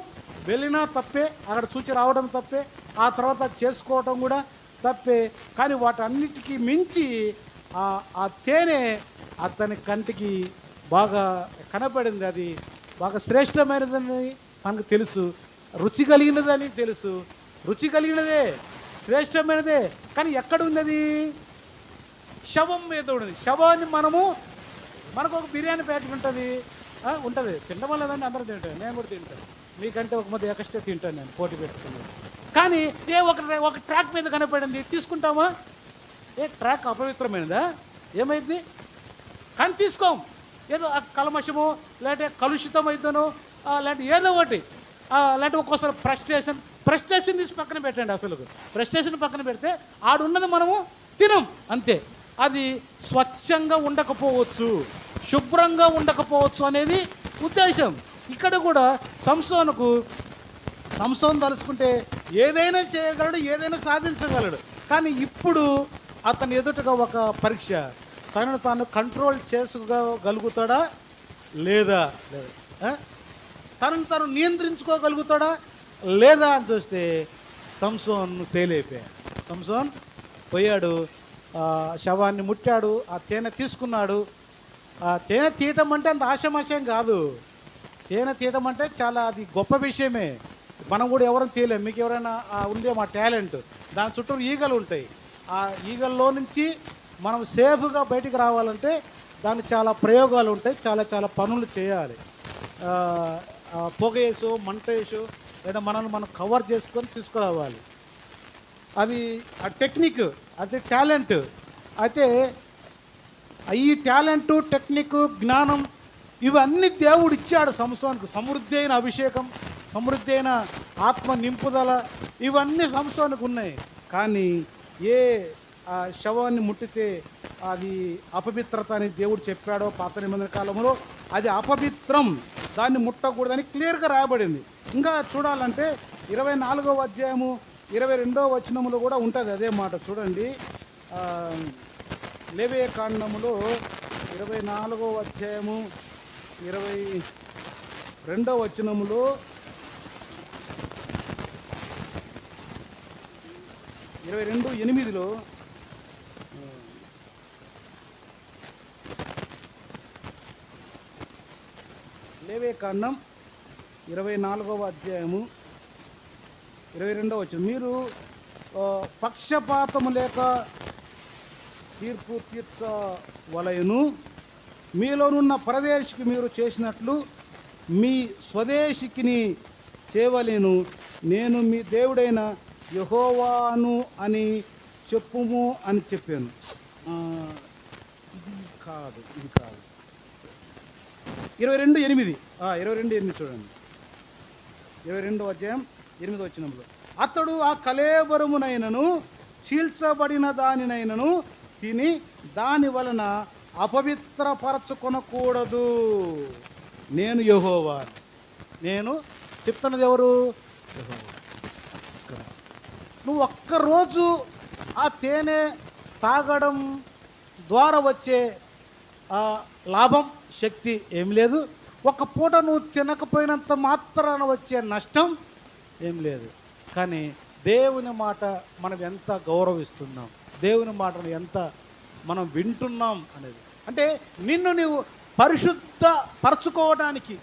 వెళ్ళినా తప్పే, అక్కడ చూచి రావడం తప్పే, ఆ తర్వాత చేసుకోవడం కూడా తప్పే. కానీ వాటన్నిటికీ మించి ఆ తేనె అతని కంటికి బాగా కనపడింది. అది బాగా శ్రేష్టమైనదని మనకు తెలుసు, రుచి కలిగినదని తెలుసు. రుచి కలిగినదే, శ్రేష్టమైనదే. కానీ ఎక్కడ ఉన్నది? శవం మీద ఉన్నది. శవాన్ని మనకు ఒక బిర్యానీ ప్యాకెట్ ఉంటుంది, తినడం వల్లదండి, అందరూ తింటాను, నేను కూడా తింటాను. మీకంటే ఒక మధ్య ఎక్స్ట్రా తింటాను నేను, పోటీ పెట్టుకున్నాను. కానీ ఒక ట్రాక్ మీద కనపడింది, తీసుకుంటామా? ట్రాక్ అపవిత్రమైనదా? ఏమైంది? కానీ తీసుకోం. ఏదో కల్మషము, లేదంటే కలుషితం అవుతాను, లేదంటే ఏదో ఒకటి, లేదంటే ఒక్కోసారి ఫ్రస్ట్రేషన్ తీసి పక్కన పెట్టండి. అసలు ఫ్రస్ట్రేషన్ పక్కన పెడితే ఆడున్నది మనము తినం, అంతే. అది స్వచ్ఛంగా ఉండకపోవచ్చు, శుభ్రంగా ఉండకపోవచ్చు అనేది ఉద్దేశం. ఇక్కడ కూడా సంసోను తలుచుకుంటే ఏదైనా చేయగలడు, ఏదైనా సాధించగలడు. కానీ ఇప్పుడు అతని ఎదుటగా ఒక పరీక్ష, తనను తాను కంట్రోల్ చేసుకోగలుగుతాడా లేదా, తనను తాను నియంత్రించుకోగలుగుతాడా లేదా అని చూస్తే సంసోన్ ఫెయిల్ అయిపోయాడు. సంసోన్ పోయాడు, శవాన్ని ముట్టాడు, ఆ తేనె తీసుకున్నాడు. ఆ తేనె తీయటం అంటే అంత ఆశమాశయం కాదు. తేనె తీయటం అంటే చాలా అది గొప్ప విషయమే. మనం కూడా ఎవరైనా తీయలేం. మీకు ఎవరైనా ఉందే మా టాలెంట్, దాని చుట్టూ ఈగలు ఉంటాయి. ఆ ఈగల్లో నుంచి మనం సేఫ్గా బయటికి రావాలంటే దానికి చాలా ప్రయోగాలు ఉంటాయి, చాలా చాలా పనులు చేయాలి. పొగ వేసో మంట వేసో లేదా మనల్ని మనం కవర్ చేసుకొని తీసుకురావాలి. అది ఆ టెక్నిక్, అది టాలెంట్. అయితే ఈ టాలెంటు, టెక్నిక్, జ్ఞానం ఇవన్నీ దేవుడు ఇచ్చాడు సంసోనుకు. సమృద్ధి అయిన అభిషేకం, సమృద్ధి అయిన ఆత్మ నింపుదల ఇవన్నీ సంసోనుకు ఉన్నాయి. కానీ ఏ శవాన్ని ముట్టితే అది అపవిత్రత అని దేవుడు చెప్పాడో పాత నిబంధన కాలంలో, అది అపవిత్రం, దాన్ని ముట్టకూడదని క్లియర్గా రాయబడింది. ఇంకా చూడాలంటే 24వ అధ్యాయము 22వ వచనములో కూడా ఉంటుంది అదే మాట. చూడండి, లేవియ కాండములో 24వ అధ్యాయము 22వ వచనములో 22:8 లేవియ కాండం 24వ అధ్యాయము 22వ వచనం, మీరు పక్షపాతము లేక తీర్పు తీర్చవలయును, మీలోనున్న పరదేశికి మీరు చేసినట్లు మీ స్వదేశికిని చేయవలెను, నేను మీ దేవుడైన యెహోవాను అని చెప్పుము అని చెప్పాను. ఇది కాదు 22:8 22:8 చూడండి. 22వ అధ్యాయం 8వ వచనంలో, అతడు ఆ కళేబరమునైనను చీల్చబడిన దానినైనను తిని దాని వలన అపవిత్రపరచుకొనకూడదు, నేను యెహోవా. నేను చెప్తున్నది ఎవరు? యెహోవా. నువ్వు ఒక్కరోజు ఆ తేనె తాగడం ద్వారా వచ్చే లాభం, శక్తి ఏం లేదు. ఒక పూట నువ్వు తినకపోయినంత మాత్రాన వచ్చే నష్టం ఏం లేదు. కానీ దేవుని మాట మనం ఎంత గౌరవిస్తున్నాం, దేవుని మాటను ఎంత మనం వింటున్నాం అనేది. అంటే నిన్ను నువ్వు పరిశుద్ధపరచుకోవడానికి,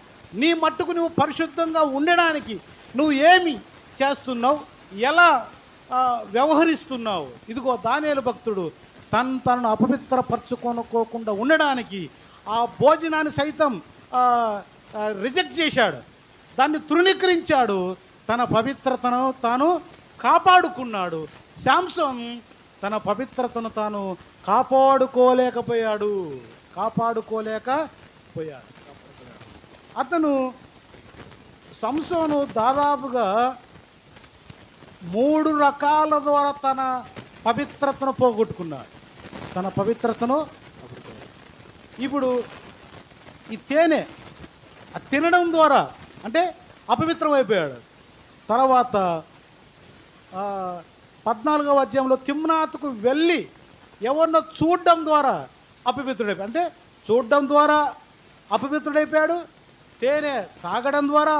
నీ మట్టుకు నువ్వు పరిశుద్ధంగా ఉండడానికి నువ్వు ఏమి చేస్తున్నావు, ఎలా వ్యవహరిస్తున్నావు. ఇదిగో దానియేలు భక్తుడు తనను అపవిత్రపరచుకోకుండా ఉండడానికి ఆ భోజనాన్ని సైతం రిజెక్ట్ చేశాడు, దాన్ని తృణీకరించాడు, తన పవిత్రతను తాను కాపాడుకున్నాడు. శాంసన్ తన పవిత్రతను తాను కాపాడుకోలేకపోయాడు. అతను సంసోను దాదాపుగా 3 రకాల ద్వారా తన పవిత్రతను పోగొట్టుకున్నాడు. ఇప్పుడు ఈ తేనె తినడం ద్వారా అంటే అపవిత్రమైపోయాడు. తర్వాత 14వ అధ్యాయంలో తిమ్నాతుకు వెళ్ళి ఎవరినో చూడడం ద్వారా అపవిత్రుడైపోయాడు. అంటే చూడడం ద్వారా అపవిత్రుడైపోయాడు, తేనె తాగడం ద్వారా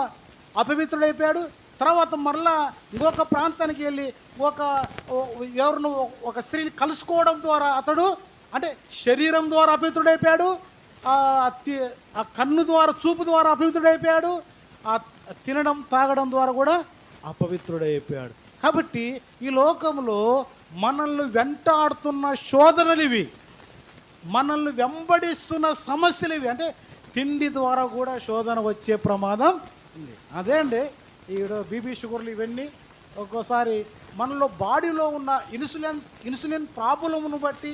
అపవిత్రుడైపోయాడు. తర్వాత మరలా ఇంకొక ప్రాంతానికి వెళ్ళి ఎవరిను ఒక స్త్రీని కలుసుకోవడం ద్వారా అతడు అంటే శరీరం ద్వారా అపవిత్రుడైపోయాడు, ఆ కన్ను ద్వారా, చూపు ద్వారా అపవిత్రుడైపోయాడు, ఆ తినడం తాగడం ద్వారా కూడా అపవిత్రుడైపోయాడు. కాబట్టి ఈ లోకంలో మనల్ని వెంటాడుతున్న శోధనలు ఇవి, మనల్ని వెంబడిస్తున్న సమస్యలు ఇవి. అంటే తిండి ద్వారా కూడా శోధన వచ్చే ప్రమాదం ఉంది. అదే అండి ఈడ బీపీ, షుగర్లు ఇవన్నీ ఒక్కోసారి మనలో బాడీలో ఉన్న ఇన్సులిన్ ప్రాబ్లమ్ను బట్టి,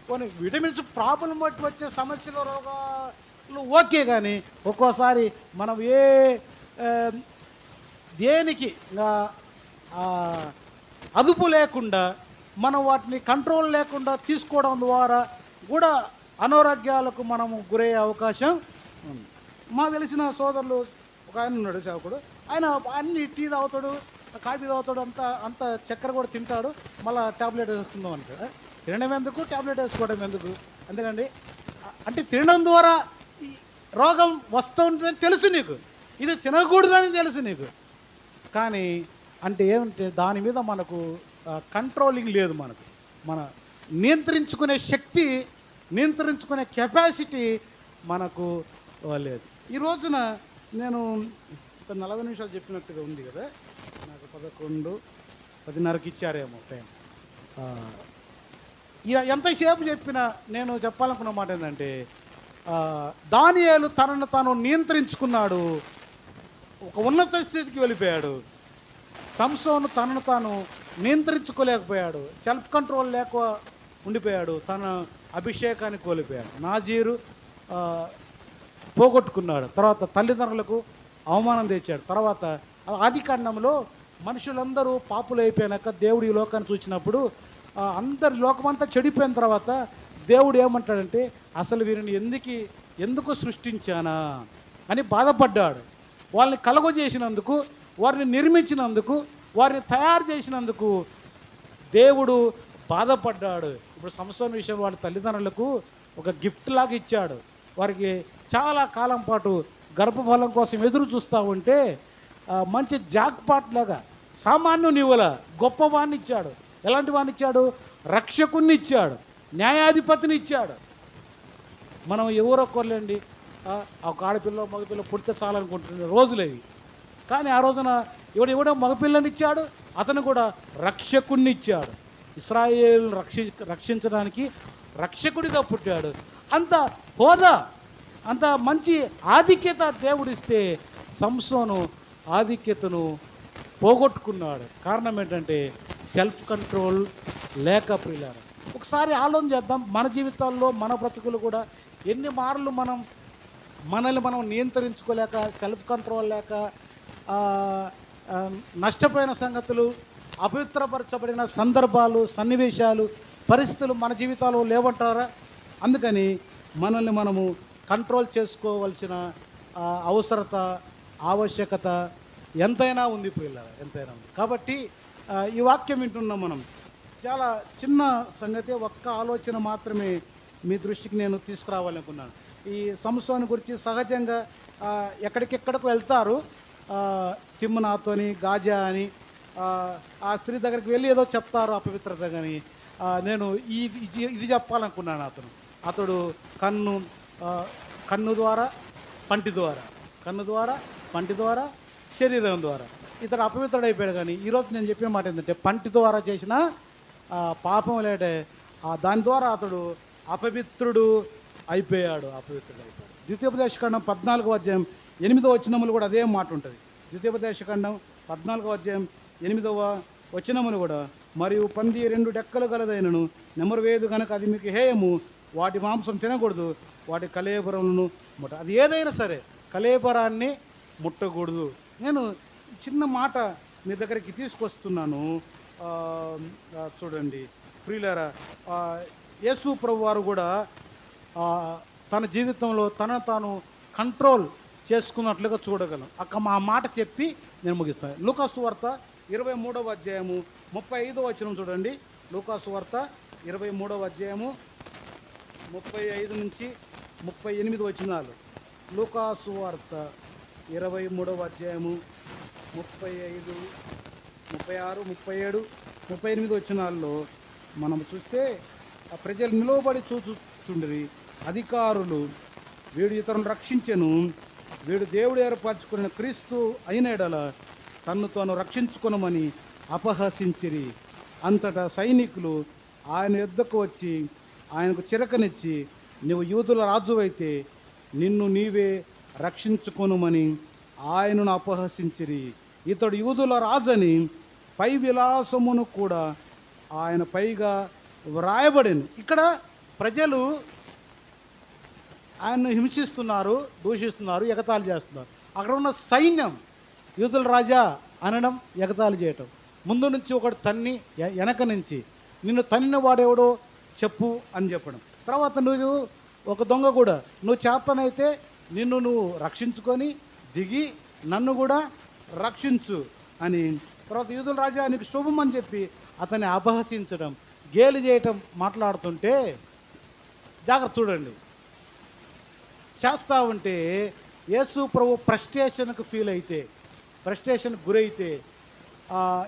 కొన్ని విటమిన్స్ ప్రాబ్లం బట్టి వచ్చే సమస్యలు, రోగాలు ఓకే. కానీ ఒక్కోసారి మనం దేనికి అదుపు లేకుండా మనం వాటిని కంట్రోల్ లేకుండా తీసుకోవడం ద్వారా కూడా అనారోగ్యాలకు మనము గురయ్యే అవకాశం ఉంది. మా తెలిసిన సోదరులు ఒక ఆయన ఉన్నాడు సేవకుడు. ఆయన అన్ని టీ తాగుతాడు, కాఫీ తాగుతాడు, అంత అంత చక్కెర కూడా తింటాడు, మళ్ళీ ట్యాబ్లెట్ వేసుకుందాం అంటాడు. తినడం ఎందుకు, ట్యాబ్లెట్ వేసుకోవడం ఎందుకు? ఎందుకండి అంటే తినడం ద్వారా ఈ రోగం వస్తుందని తెలుసు నీకు, ఇది తినకూడదని తెలుసు నీకు, కానీ అంటే ఏమంటే దాని మీద మనకు కంట్రోలింగ్ లేదు, మన నియంత్రించుకునే శక్తి, నియంత్రించుకునే కెపాసిటీ మనకు లేదు. ఈ రోజున నేను 40 నిమిషాలు చెప్పినట్టుగా ఉంది కదా, నాకు 11:10కి ఇచ్చారేమో టైం. ఎంతసేపు చెప్పినా నేను చెప్పాలనుకున్న మాట ఏంటంటే, దానియేలు తనను తాను నియంత్రించుకున్నాడు, ఒక ఉన్నత స్థితికి వెళ్ళిపోయాడు. సంసోను తనను తాను నియంత్రించుకోలేకపోయాడు, సెల్ఫ్ కంట్రోల్ లేక ఉండిపోయాడు, తన అభిషేకాన్ని కోల్పోయాడు, నాజీరు పోగొట్టుకున్నాడు, తర్వాత తల్లిదండ్రులకు అవమానం తెచ్చాడు. తర్వాత ఆదికాండంలో మనుషులందరూ పాపులు అయిపోయాక దేవుడు ఈ లోకాన్ని చూసినప్పుడు అందరి లోకమంతా చెడిపోయిన తర్వాత దేవుడు ఏమంటాడంటే, అసలు వీరిని ఎందుకు సృష్టించానా అని బాధపడ్డాడు. వాళ్ళని కలుగజేసినందుకు, వారిని నిర్మించినందుకు, వారిని తయారు చేసినందుకు దేవుడు బాధపడ్డాడు. ఇప్పుడు సంసోను విషయం వాడి తల్లిదండ్రులకు ఒక గిఫ్ట్ లాగా ఇచ్చాడు. వారికి చాలా కాలం పాటు గర్భఫలం కోసం ఎదురు చూస్తూ ఉంటే మంచి జాక్పాట్ లాగా సామాన్యుని ఇవ్వల, గొప్ప వాడిని ఇచ్చాడు. ఎలాంటి వాడిని ఇచ్చాడు? రక్షకుణ్ణి ఇచ్చాడు, న్యాయాధిపతిని ఇచ్చాడు. మనం ఎవరొక్కర్లేండి, ఒక ఆడపిల్ల మగపిల్ల పుడితే చాలనుకుంటున్న రోజులేవి, కానీ ఆ రోజున ఎవడో మగపిల్లని ఇచ్చాడు, అతను కూడా రక్షకుణ్ణి ఇచ్చాడు. ఇశ్రాయేలు రక్షించడానికి రక్షకుడిగా పుట్టాడు. అంత హోదా, అంత మంచి ఆధిక్యత దేవుడిస్తే సంసోను ఆధిక్యతను పోగొట్టుకున్నాడు. కారణం ఏంటంటే సెల్ఫ్ కంట్రోల్ లేక. ప్రియులారా, ఒకసారి ఆలోచన చేద్దాం. మన జీవితాల్లో మన బ్రతుకులు కూడా ఎన్ని మార్లు మనల్ని మనం నియంత్రించుకోలేక, సెల్ఫ్ కంట్రోల్ లేక నష్టపోయిన సంగతులు, అపవిత్రపరచబడిన సందర్భాలు, సన్నివేశాలు, పరిస్థితులు మన జీవితాల్లో లేవంటారా? అందుకని మనల్ని మనము కంట్రోల్ చేసుకోవలసిన అవసరత, ఆవశ్యకత ఎంతైనా ఉంది పిల్లలు, ఎంతైనా ఉంది. కాబట్టి ఈ వాక్యం వింటున్నాం మనం. చాలా చిన్న సంగతి, ఒక్క ఆలోచన మాత్రమే మీ దృష్టికి నేను తీసుకురావాలనుకున్నాను. ఈ సంసోను గురించి సహజంగా ఎక్కడికెక్కడికి వెళ్తారు, తిమ్నాతోని, గాజా అని, ఆ స్త్రీ దగ్గరికి వెళ్ళి ఏదో చెప్తారు అపవిత్రత. కానీ నేను ఇది చెప్పాలనుకున్నాను. అతడు కన్ను ద్వారా, పంటి ద్వారా, కన్ను ద్వారా, పంటి ద్వారా, శరీరం ద్వారా ఇతడు అపవిత్రుడైపోయాడు. కానీ ఈరోజు నేను చెప్పే మాట ఏంటంటే, పంటి ద్వారా చేసిన పాపం లేటే దాని ద్వారా అతడు అపవిత్రుడు అయిపోయాడు, అపవిత్రుడైపోయాడు. ద్వితీయోపదేశకాండం 14వ అధ్యాయం 8వ వచనములు కూడా అదే మాట ఉంటుంది. ద్వితీయోపదేశకాండం 14వ అధ్యాయం 8వ వచనములు కూడా, మరియు పంది 2 డెక్కలు గలదైనను నెమరువేదు కనుక అది మీకు హేయము, వాటి మాంసం తినకూడదు, వాటి కళేబరములను ముట్ట. అది ఏదైనా సరే కళేబరాన్ని ముట్టకూడదు. నేను చిన్న మాట మీ దగ్గరికి తీసుకొస్తున్నాను. చూడండి ప్రియులారా, యేసు ప్రభు వారు కూడా తన జీవితంలో తనను తాను కంట్రోల్ చేసుకున్నట్లుగా చూడగలం. మా మాట చెప్పి నేను ముగిస్తాను. లూకాసు వార్త 23వ అధ్యాయము 35వ వచనం చూడండి. లూకాసు వార్త 23వ అధ్యాయము 35 నుంచి 38 వచనాలు. లూకాసు వార్త 23వ అధ్యాయము 35, 36, 37, 38 వచనాల్లో మనం చూస్తే ఆ ప్రజలు నిలవబడి చూచుచుండిరి. అధికారులు, వీడు ఇతరులను రక్షించెను, వీడు దేవుడు ఏర్పరచుకున్న క్రీస్తు అయిన ఎడల తన్ను తాను రక్షించుకొనమని అపహసించిరి. అంతటా సైనికులు ఆయన యొద్దకు వచ్చి ఆయనకు చిరకనిచ్చి, నువ్వు యూదుల రాజువైతే నిన్ను నీవే రక్షించుకొనుమని ఆయనను అపహసించిరి. ఇతడు యూదుల రాజని పై విలాసమును కూడా ఆయన పైగా వ్రాయబడింది. ఇక్కడ ప్రజలు ఆయన్ను హింసిస్తున్నారు, దూషిస్తున్నారు, ఎగతాళి చేస్తున్నారు. అక్కడ ఉన్న సైన్యం యూదుల రాజా అనడం, ఎగతాళి చేయటం, ముందు నుంచి ఒకటి తన్ని వెనక నుంచి నిన్ను తన్నిన వాడెవడో చెప్పు అని చెప్పడం, తర్వాత నువ్వు ఒక దొంగ కూడా నువ్వు చేతనైతే నిన్ను నువ్వు రక్షించుకొని దిగి నన్ను కూడా రక్షించు అని. తర్వాత యూదుల రాజా నీకు శుభం అని చెప్పి అతన్ని అపహసించడం, గేలి చేయటం మాట్లాడుతుంటే జాగ్రత్త చూడండి. చేస్తూ ఉంటే యేసు ప్రభు ఫ్రస్ట్రేషన్కు ఫీల్ అయితే, ఫ్రస్ట్రేషన్కి గురైతే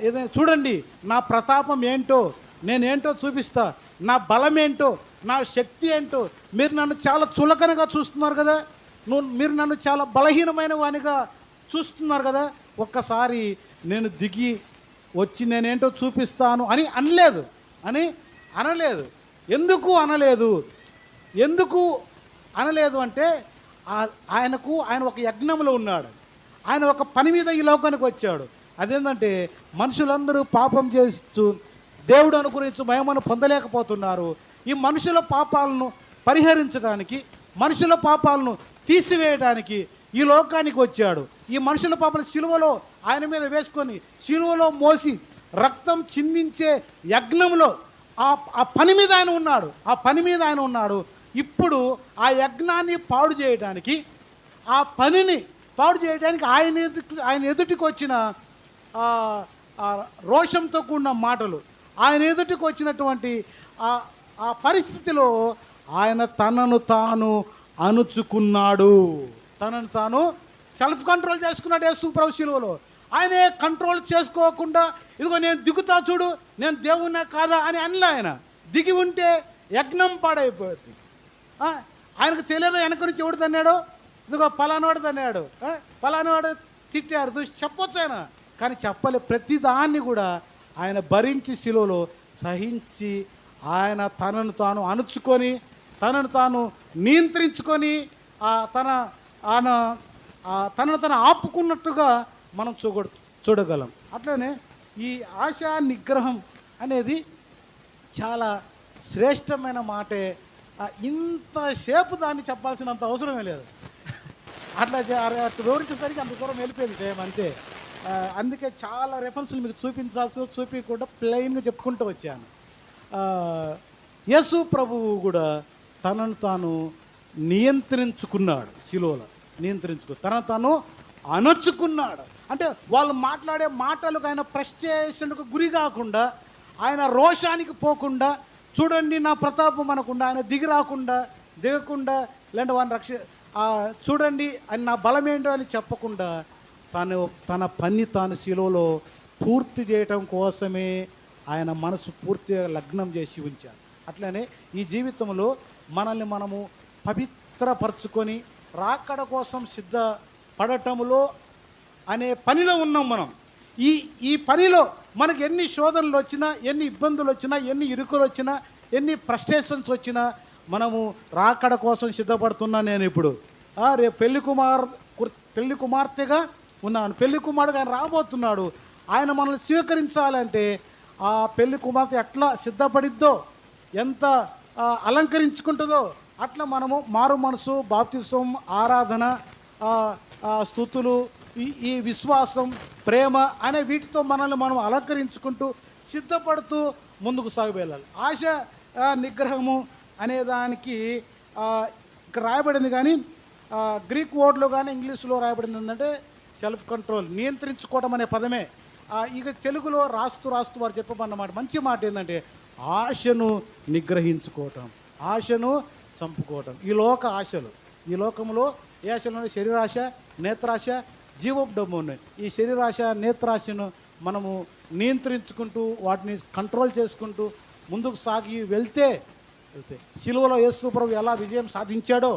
ఏదైనా చూడండి, నా ప్రతాపం ఏంటో, నేనేంటో చూపిస్తా, నా బలం ఏంటో, నా శక్తి ఏంటో. మీరు నన్ను చాలా చులకనగా చూస్తున్నారు కదా, మీరు నన్ను చాలా బలహీనమైన వానిగా చూస్తున్నారు కదా, ఒక్కసారి నేను దిగి వచ్చి నేనేంటో చూపిస్తాను అని అనలేదు. ఎందుకు అనలేదు అంటే ఆయన ఒక యజ్ఞంలో ఉన్నాడు. ఆయన ఒక పని మీద ఈ లోకానికి వచ్చాడు. అదేంటంటే మనుషులందరూ పాపం చేస్తూ దేవుడు అనుగ్రహించు మహిమను పొందలేకపోతున్నారు. ఈ మనుషుల పాపాలను పరిహరించడానికి, మనుషుల పాపాలను తీసివేయడానికి ఈ లోకానికి వచ్చాడు. ఈ మనుషుల పాపను శిలువలో ఆయన మీద వేసుకొని శిలువలో మోసి రక్తం చిందించే యజ్ఞంలో ఆ పని మీద ఆయన ఉన్నాడు. ఇప్పుడు ఆ యజ్ఞాన్ని పాడు చేయడానికి, ఆ పనిని పాడు చేయడానికి ఆయన ఎదుటికి వచ్చిన రోషంతో కూడిన మాటలు, ఆయన ఎదుటికి వచ్చినటువంటి ఆ పరిస్థితిలో ఆయన తనను తాను అణుచుకున్నాడు. తనను తాను సెల్ఫ్ కంట్రోల్ చేసుకున్నాడు. యేసు ప్రభు శిలువలో ఆయనే కంట్రోల్ చేసుకోకుండా ఇదిగో నేను దిగుతా చూడు, నేను దేవుణ్ణే కాదా అని అనలే. ఆయన దిగి ఉంటే యజ్ఞం పాడైపోతుంది. ఆయనకు తెలియదు వెనక నుంచి ఎవడు తన్నాడో, ఇదిగో పలానాడు తన్నాడు, పలానాడు తిట్టాడు చూసి చెప్పొచ్చు ఆయన, కానీ చెప్పలే. ప్రతిదాన్ని కూడా ఆయన భరించి శిలువలో సహించి ఆయన తనను తాను అణుచుకొని, తనను తాను నియంత్రించుకొని తనను తను ఆపుకున్నట్టుగా మనం చూడగలం. అట్లనే ఈ ఆశా నిగ్రహం అనేది చాలా శ్రేష్టమైన మాటే. ఇంతసేపు దాన్ని చెప్పాల్సినంత అవసరమే లేదు. అట్లా వివరించేసరికి అంత దూరం వెళ్ళిపోయింది టైం అంతే. అందుకే చాలా రెఫరెన్స్లు మీకు చూపించకుండా ప్లెయిన్గా చెప్పుకుంటూ వచ్చాను. యేసు ప్రభువు కూడా తనను తాను నియంత్రించుకున్నాడు. శిలువలో తనను తాను అణుచుకున్నాడు. అంటే వాళ్ళు మాట్లాడే మాటలకు ఆయన ఫ్రస్ట్రేషన్కు గురి కాకుండా, ఆయన రోషానికి పోకుండా, చూడండి నా ప్రతాపం అనకుండా, ఆయన దిగకుండా లేదంటే వాడిని చూడండి అని నా బలం ఏంటో అని చెప్పకుండా తన పని తాను శిలువలో పూర్తి చేయటం కోసమే ఆయన మనసు పూర్తిగా లగ్నం చేసి ఉంచాడు. అట్లనే ఈ జీవితంలో మనల్ని మనము పవిత్రపరచుకొని రాకడ కోసం సిద్ధపడటములో అనే పనిలో ఉన్నాం మనం. ఈ పనిలో మనకు ఎన్ని శోధనలు వచ్చినా, ఎన్ని ఇబ్బందులు వచ్చినా, ఎన్ని ఇరుకులు వచ్చినా, ఎన్ని ఫ్రస్ట్రేషన్స్ వచ్చినా మనము రాకడ కోసం సిద్ధపడుతున్నా. నేను ఇప్పుడు రేపు పెళ్లి కుమార్తెగా ఉన్నాను, పెళ్లి కుమారుడుగా ఆయన రాబోతున్నాడు. ఆయన మనల్ని స్వీకరించాలంటే ఆ పెళ్లి కుమార్తె ఎట్లా సిద్ధపడిద్దో, ఎంత అలంకరించుకుంటుందో అట్లా మనము మారు మనసు, బాప్తిసం, ఆరాధన, స్తుతులు, ఈ విశ్వాసం, ప్రేమ అనే వీటితో మనల్ని మనం అలంకరించుకుంటూ సిద్ధపడుతూ ముందుకు సాగిపోయాలి. ఆశ నిగ్రహము అనే దానికి ఇక్కడ రాయబడింది, కానీ గ్రీక్ వర్డ్లో కానీ ఇంగ్లీష్లో రాయబడింది ఏంటంటే సెల్ఫ్ కంట్రోల్, నియంత్రించుకోవడం అనే పదమే. ఇక తెలుగులో రాస్తూ వారు చెప్పమన్నమాట. మంచి మాట ఏంటంటే ఆశను నిగ్రహించుకోవటం, ఆశను చంపుకోవటం. ఈ లోకంలో ఏ ఆశలు? శరీరాశ, నేత్రాశ, జీవోపడము ఉన్నాయి. ఈ శరీరాశ, నేత్రాశను మనము నియంత్రించుకుంటూ వాటిని కంట్రోల్ చేసుకుంటూ ముందుకు సాగి వెళ్తే శిలువలో యేసు ప్రభు ఎలా విజయం సాధించాడో,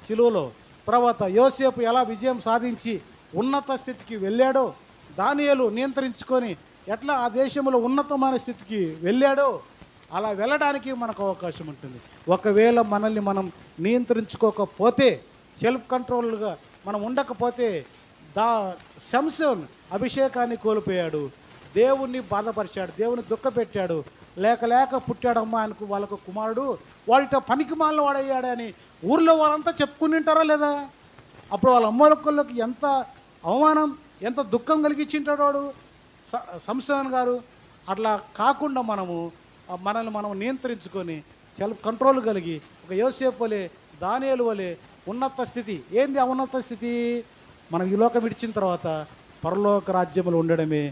శిలువలో తర్వాత యోసేపు ఎలా విజయం సాధించి ఉన్నత స్థితికి వెళ్ళాడో, దానియేలు నియంత్రించుకొని ఎట్లా ఆ దేశంలో ఉన్నతమైన స్థితికి వెళ్ళాడో అలా వెళ్ళడానికి మనకు అవకాశం ఉంటుంది. ఒకవేళ మనల్ని మనం నియంత్రించుకోకపోతే, సెల్ఫ్ కంట్రోల్గా మనం ఉండకపోతే, సంసోన్ అభిషేకాన్ని కోల్పోయాడు, దేవుణ్ణి బాధపరిచాడు, దేవుని దుఃఖపెట్టాడు. లేక పుట్టాడమ్మా ఆయనకు వాళ్ళకు కుమారుడు, వాడిట పనికి మాలిన వాడయ్యాడని ఊర్లో వాళ్ళంతా చెప్పుకుని ఉంటారా లేదా? అప్పుడు వాళ్ళ అమ్మలకి ఎంత అవమానం, ఎంత దుఃఖం కలిగించింటాడు వాడు సంసోన్ గారు. అట్లా కాకుండా మనల్ని మనం నియంత్రించుకొని సెల్ఫ్ కంట్రోల్ కలిగి ఒక యోసేపు వలె, దానియేలు వలె ఉన్నత స్థితి. ఏంది ఆ ఉన్నత స్థితి? మనం ఈ లోకం విడిచిన తర్వాత పరలోక రాజ్యములో ఉండడమే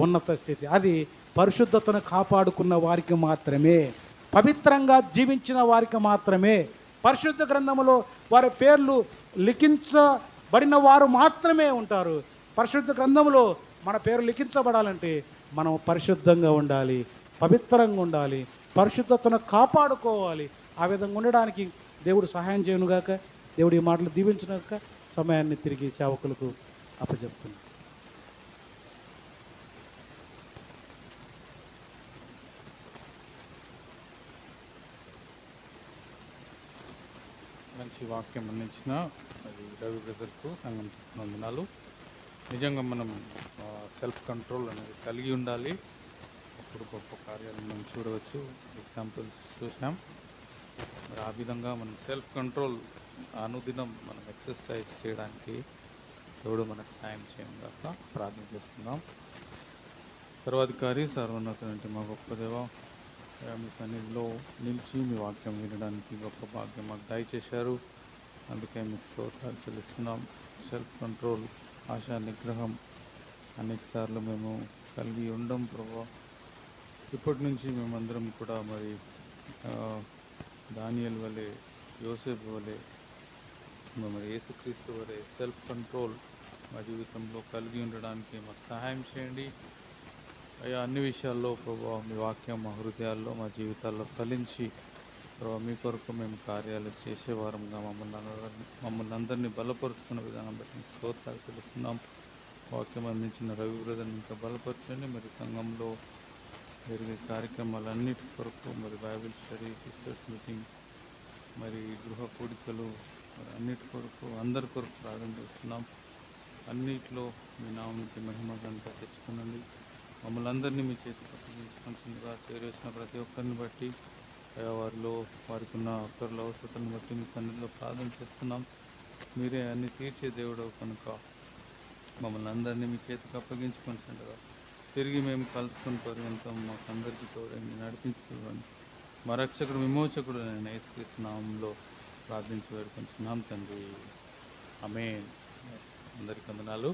ఉన్నత స్థితి. అది పరిశుద్ధతను కాపాడుకున్న వారికి మాత్రమే, పవిత్రంగా జీవించిన వారికి మాత్రమే, పరిశుద్ధ గ్రంథములో వారి పేర్లు లిఖించబడిన వారు మాత్రమే ఉంటారు. పరిశుద్ధ గ్రంథములో మన పేరు లిఖించబడాలంటే మనం పరిశుద్ధంగా ఉండాలి, పవిత్రంగా ఉండాలి, పరిశుద్ధతను కాపాడుకోవాలి. ఆ విధంగా ఉండడానికి దేవుడు సహాయం చేయనుగాక. దేవుడు ఈ మాటలు దీవించుగాక. సమయాన్ని తిరిగి సేవకులకు అప్పచెప్తున్నాను. మంచి వాక్యం అందించిన అది రవి బ్రదర్కు సంఘం వందనాలు. నిజంగా మనం సెల్ఫ్ కంట్రోల్ అనేది కలిగి ఉండాలి. అప్పుడు గొప్ప కార్యాలను మనం చూడవచ్చు. ఎగ్జాంపుల్స్ చూసాం. మరి ఆ విధంగా మనం సెల్ఫ్ కంట్రోల్ అనుదినం మనం ఎక్సర్సైజ్ చేయడానికి దేవుడు మనకు సాయం చేయండి కాక ప్రార్థన చేస్తున్నాం. సర్వాధికారి సర్వోన్నత మా గొప్ప దేవ, మీ సన్నిధిలో నిలిచి మీ వాక్యం వినడానికి గొప్ప భాగ్యం మాకు దయచేశారు. అందుకే మీకు స్తోత్రాలు చెల్లిస్తున్నాం. సెల్ఫ్ కంట్రోల్, ఆశా నిగ్రహం అనేకసార్లు మేము కలిగి ఉండం ప్రభా. ఇప్పటి నుంచి మేమందరం కూడా మరి దానియేలు వలె, యోసేపు వలె, మరి యేసుక్రీస్తు వలె సెల్ఫ్ కంట్రోల్ మా జీవితంలో కలిగి ఉండడానికి మాకు సహాయం చేయండి అయ్యా. అన్ని విషయాల్లో ప్రభావ మీ వాక్యం మా హృదయాల్లో, మా జీవితాల్లో ఫలించి ప్రభావ మీ కొరకు మేము కార్యాలు చేసేవారంగా మమ్మల్ని అందరినీ బలపరుస్తున్న విధానం బట్టి మీకు స్తోత్రాలు తెలుస్తున్నాం. వాక్యం అందించిన రవి బ్రదర్ని ఇంకా బలపరచండి. మరి సంఘంలో జరిగే కార్యక్రమాలన్నిటి కొరకు, మరి బైబిల్ స్టడీ, సిస్టర్స్ మీటింగ్, మరి గృహ కూడికలు, మరి అన్నిటి కొరకు అందరి కొరకు ప్రార్థన చేస్తున్నాం. అన్నిట్లో మీ నామానికి మహిమ గంట తెచ్చుకునండి. మమ్మల్ని అందరినీ మీ చేతికి అప్పగించుకుంటుండగా చేరేసిన ప్రతి ఒక్కరిని బట్టి వారిలో వారికి ఉన్న అక్కర్ల అవసరతను బట్టి మీ సన్నిధిలో ప్రార్థన చేస్తున్నాం. మీరే అన్ని తీర్చే దేవుడు కనుక మమ్మల్ని అందరినీ మీ చేతికి అప్పగించుకుంటుండగా తిరిగి మేము కలుసుకుని పర్యంతం మాకు అందరికీ తోడని నడిపించుకోండి. మా రక్షకుడు విమోచకుడు నేను యేసుక్రీస్తు నామంలో ప్రార్థించి వేడుకుంటున్నాం తండ్రి. ఆమేన్. అందరికీ వందనాలు.